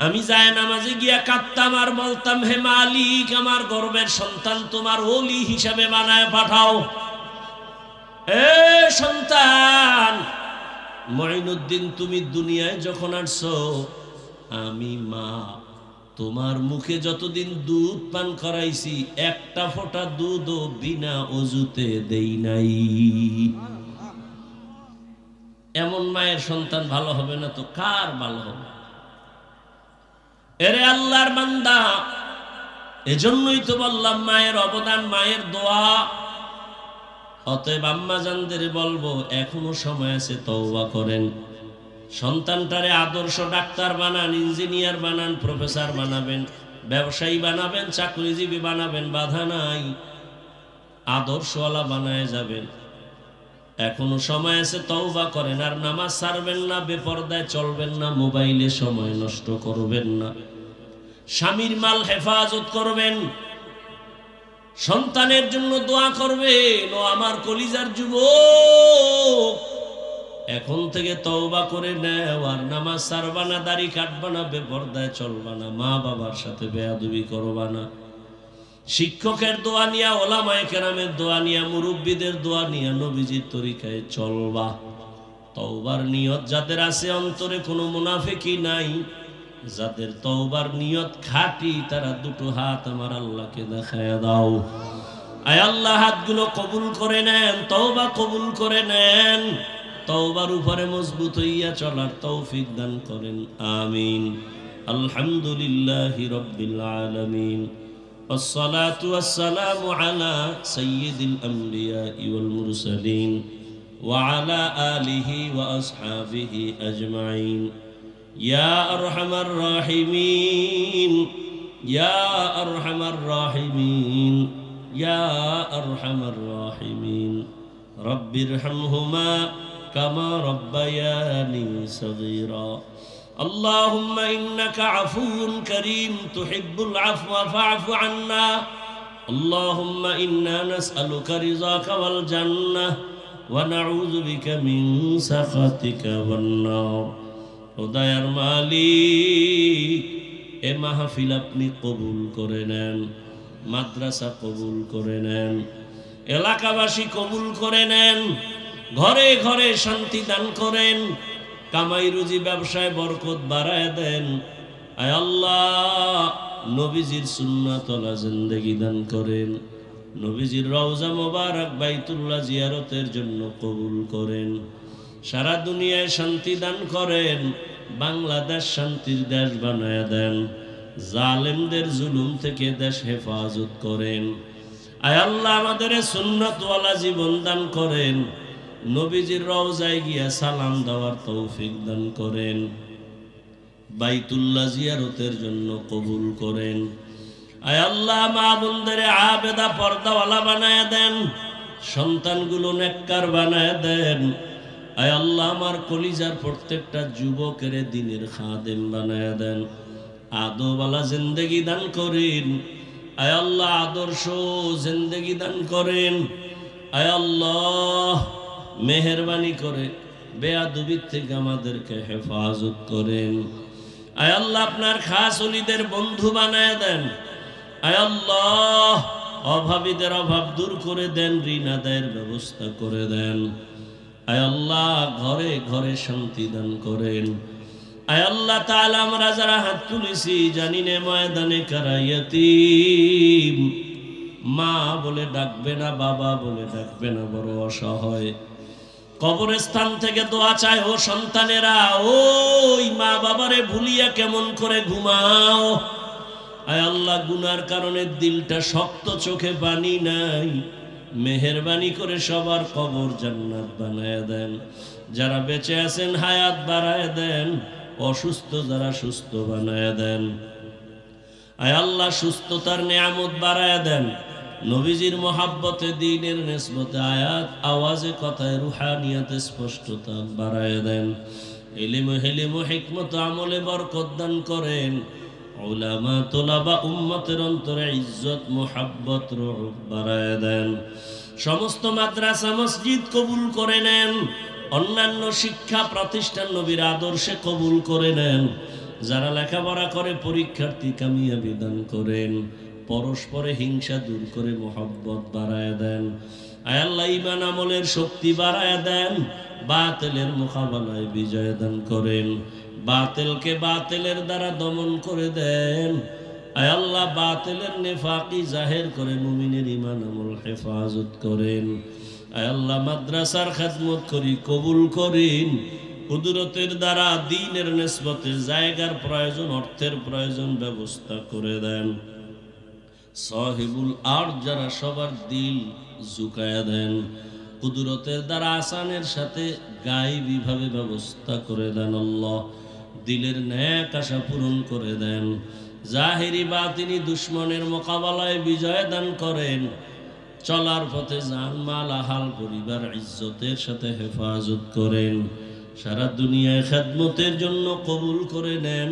আমি যায় নামাজে গিয়া কাঁদতাম আর বলতাম, হে মালিক, আমার গর্বের সন্তান তোমার ওলি হিসাবে বানায় পাঠাও। এ সন্তান মুঈনুদ্দিন, তুমি দুনিয়ায় যখন আসছো আমি মা তোমার মুখে যতদিন দুধ পান করাইছি, একটা ফোঁটা দুধও বিনা অজুতে দেই নাই। এমন মায়ের সন্তান ভালো হবে না তো কার ভালো হবে? এরে আল্লাহর বান্দা, এজন্যই তো বললাম মায়ের অবদান, মায়ের দোয়া। অতএব আম্মা জানদের বলবো, এখনো সময় আছে, তওবা করেন। সন্তানটারে আদর্শ ডাক্তার বানান, ইঞ্জিনিয়ার বানান, প্রফেসর বানাবেন, ব্যবসায়ী বানাবেন, চাকরিজীবী বানাবেন, বাধা নাই। আদর্শওয়ালা বানায় যাবেন। এখনো সময় আছে, তওবা করেন। আর নামাজ ছাড়বেন না, বেপরদায় চলবেন না, মোবাইলে সময় নষ্ট করবেন না, স্বামীর মাল হেফাজত করবেন, সন্তানের জন্য দোয়া করবেন। ও আমার কলিজার যুবক, এখন থেকে তওবা করে নেও। আর নামাজ ছাড়বা না, দাড়ি কাটবা না, বেপরদায় চলবা না, মা বাবার সাথে বেয়াদবি করবা না। শিক্ষকের দোয়া নিয়া, ওলামায়ে কেরামের দোয়া নিয়া, মুরব্বীদের দোয়া নিয়া নবীজির তরিকায় চলবা। তওবার নিয়ত যাদের আছে, অন্তরে কোনো মুনাফিকি নাই, যাদের তওবার নিয়ত খাঁটি, তারা দুটো হাত আমার আল্লাহকে দেখায় দাও। আয় আল্লাহ, হাতগুলো কবুল করে নেন, তওবা কবুল করে নেন। তওবার উপরে মজবুত হইয়া চলার তৌফিক দান করেন, আমিন। আলহামদুলিল্লাহি রাব্বিল আলামিন, والصلاة والسلام على سيد الأنبياء والمرسلين وعلى آله وأصحابه أجمعين. يا أرحم الراحمين، يا أرحم الراحمين، يا أرحم الراحمين. رب ارحمهما كما ربياني صغيرا. اللهم إنك عفو كريم تحب العفو فاعف عنا. اللهم إنا نسألك رضاك والجنة ونعوذ بك من سخطك والنار. খোদার মালিক, এ মাহফিল আপনি কবুল করে নেন, মাদ্রাসা কবুল করে নেন, এলাকাবাসী কবুল করে নেন, ঘরে ঘরে শান্তি দান করেন, কামাই রুজি ব্যবসায় বরকত বাড়ায় দেন। আয় আল্লাহ, নবীজির সুন্নাতওয়ালা জিন্দেগি দান করেন, নবীজির রওজা মোবারক বাইতুল্লাহ জিয়ারতের জন্য কবুল করেন, সারা দুনিয়ায় শান্তি দান করেন, বাংলাদেশ শান্তির দেশ বানায় দেন, জালেমদের জুলুম থেকে দেশ হেফাজত করেন। আয় আল্লাহ, আমাদের সুন্নাতওয়ালা জীবন দান করেন, নবীজির রওজায় গিয়া সালাম দেওয়ার তৌফিক দান করেন, বাইতুল্লাহ জিয়ারতের জন্য কবুল করেন। আয় আল্লাহ, মা বোনদের আবেদা পর্দাওয়ালা বানায় দেন, সন্তানগুলো নেককার বানায় দেন। আয় আল্লাহ আমার কলিজার প্রত্যেকটা যুবকের দিনের খাদেম বানায়া দেন, আদোওয়ালা জিন্দেগি দান করেন। আয় আল্লাহ আদর্শ জিন্দেগি দান করেন। আয় আল্লাহ মেহেরবানি করে বেয়াদবির থেকে আমাদেরকে হেফাজত করেন। আয় আল্লাহ আপনার খাস ওলিদের বন্ধু বানায় দেন। আয় আল্লাহ অভাবীদের অভাব দূর করে দেন, ঋণ আদায়ের ব্যবস্থা করে দেন। আয় আল্লাহ ঘরে ঘরে শান্তি দান করেন। আয় আল্লাহ তাআলা আমরা যারা হাত তুলেছি জানি না ময়দানে কারা ইয়াতীম, মা বলে ডাকবে না, বাবা বলে ডাকবে না, বড় অসহায়, কবরস্থান থেকে দোয়া চায় ও সন্তানেরা, ওই মা বাবারে ভুলিয়া কেমন করে ঘুমাও। আয় আল্লাহ গুনার কারণে দিলটা শক্ত, চোখে পানি নাই, মেহেরবানি করে সবার কবর জান্নাত বানায় দেন। যারা বেঁচে আছেন হায়াত বাড়ায় দেন, অসুস্থ যারা সুস্থ বানায় দেন। আয় আল্লাহ সুস্থতার নিয়ামত বাড়ায় দেন। নবীজির মহাব্বতে, দ্বীনের নিসবতে, আয়াত আওয়াজে কথায় রুহানিয়াতে স্পষ্টতা বাড়ায় দেন। ইলম হিলম হিকমত আমলে বরকত দান করেন। উলামা তোলাবা উম্মতের অন্তরে ইজ্জত মুহাব্বত রূহ বাড়ায় দেন। সমস্ত মাদ্রাসা মসজিদ কবুল করে নেন। অন্যান্য শিক্ষা প্রতিষ্ঠান নবীর আদর্শে কবুল করে নেন। যারা লেখাপড়া করে পরীক্ষার্থী কামিয়াবি দান করেন। পরস্পরে হিংসা দূর করে মুহাব্বত বাড়ায় দেন। আয় আল্লাহ ঈমান আমলের শক্তি বাড়ায় দেন। বাতিলের মোকাবেলায় বিজয় দান করেন। বাতিলকে বাতিলের দ্বারা দমন করে দেন। আয় আল্লাহ বাতিলের নেফাকি জাহের করে মুমিনের ঈমান আমল হেফাজত করেন। আয় আল্লাহ মাদ্রাসার খেদমত করি, কবুল করেন। কুদরতের দ্বারা দ্বীনের নিসবতে জায়গার প্রয়োজন, অর্থের প্রয়োজন ব্যবস্থা করে দেন। সাহিবুল আর যারা সবার দিল ঝুঁকায়া দেন। কুদরতের দ্বারা আসানের সাথে গায়েবী ভাবে ব্যবস্থা করে দেন। আল্লাহ দিলের ন্যাক আশা পূরণ করে দেন। জাহিরি বাতিনি দুশ্মনের মোকাবেলায় বিজয় দান করেন। চলার পথে জানমাল আহাল পরিবার ইজ্জতের সাথে হেফাজত করেন। সারা দুনিয়ায় খেদমতের জন্য কবুল করে নেন।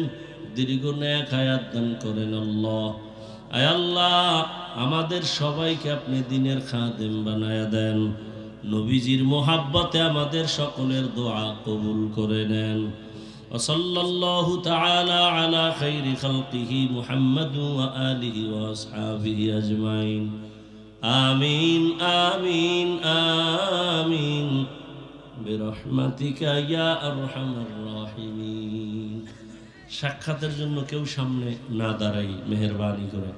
দীর্ঘ ন্যাক হায়াত দান করেন। আল্লাহ আয় আল্লাহ আমাদের সবাইকে আপনি দ্বীনের খাদেম বানায়া দেন। নবীজির মোহাব্বতে আমাদের সকলের দোয়া কবুল করে নেন। ওয়াসাল্লাল্লাহু তাআলা আলা খাইরি খালকিহি মুহাম্মাদ ওয়া আলিহি ওয়া আসহাবিহি আজমাইন। আমিন আমিন আমিন বিরহমাতিকা ইয়া আরহামার রাহিমিন। সাক্ষাতের জন্য কেউ সামনে না দাঁড়াই মেহেরবানি করে।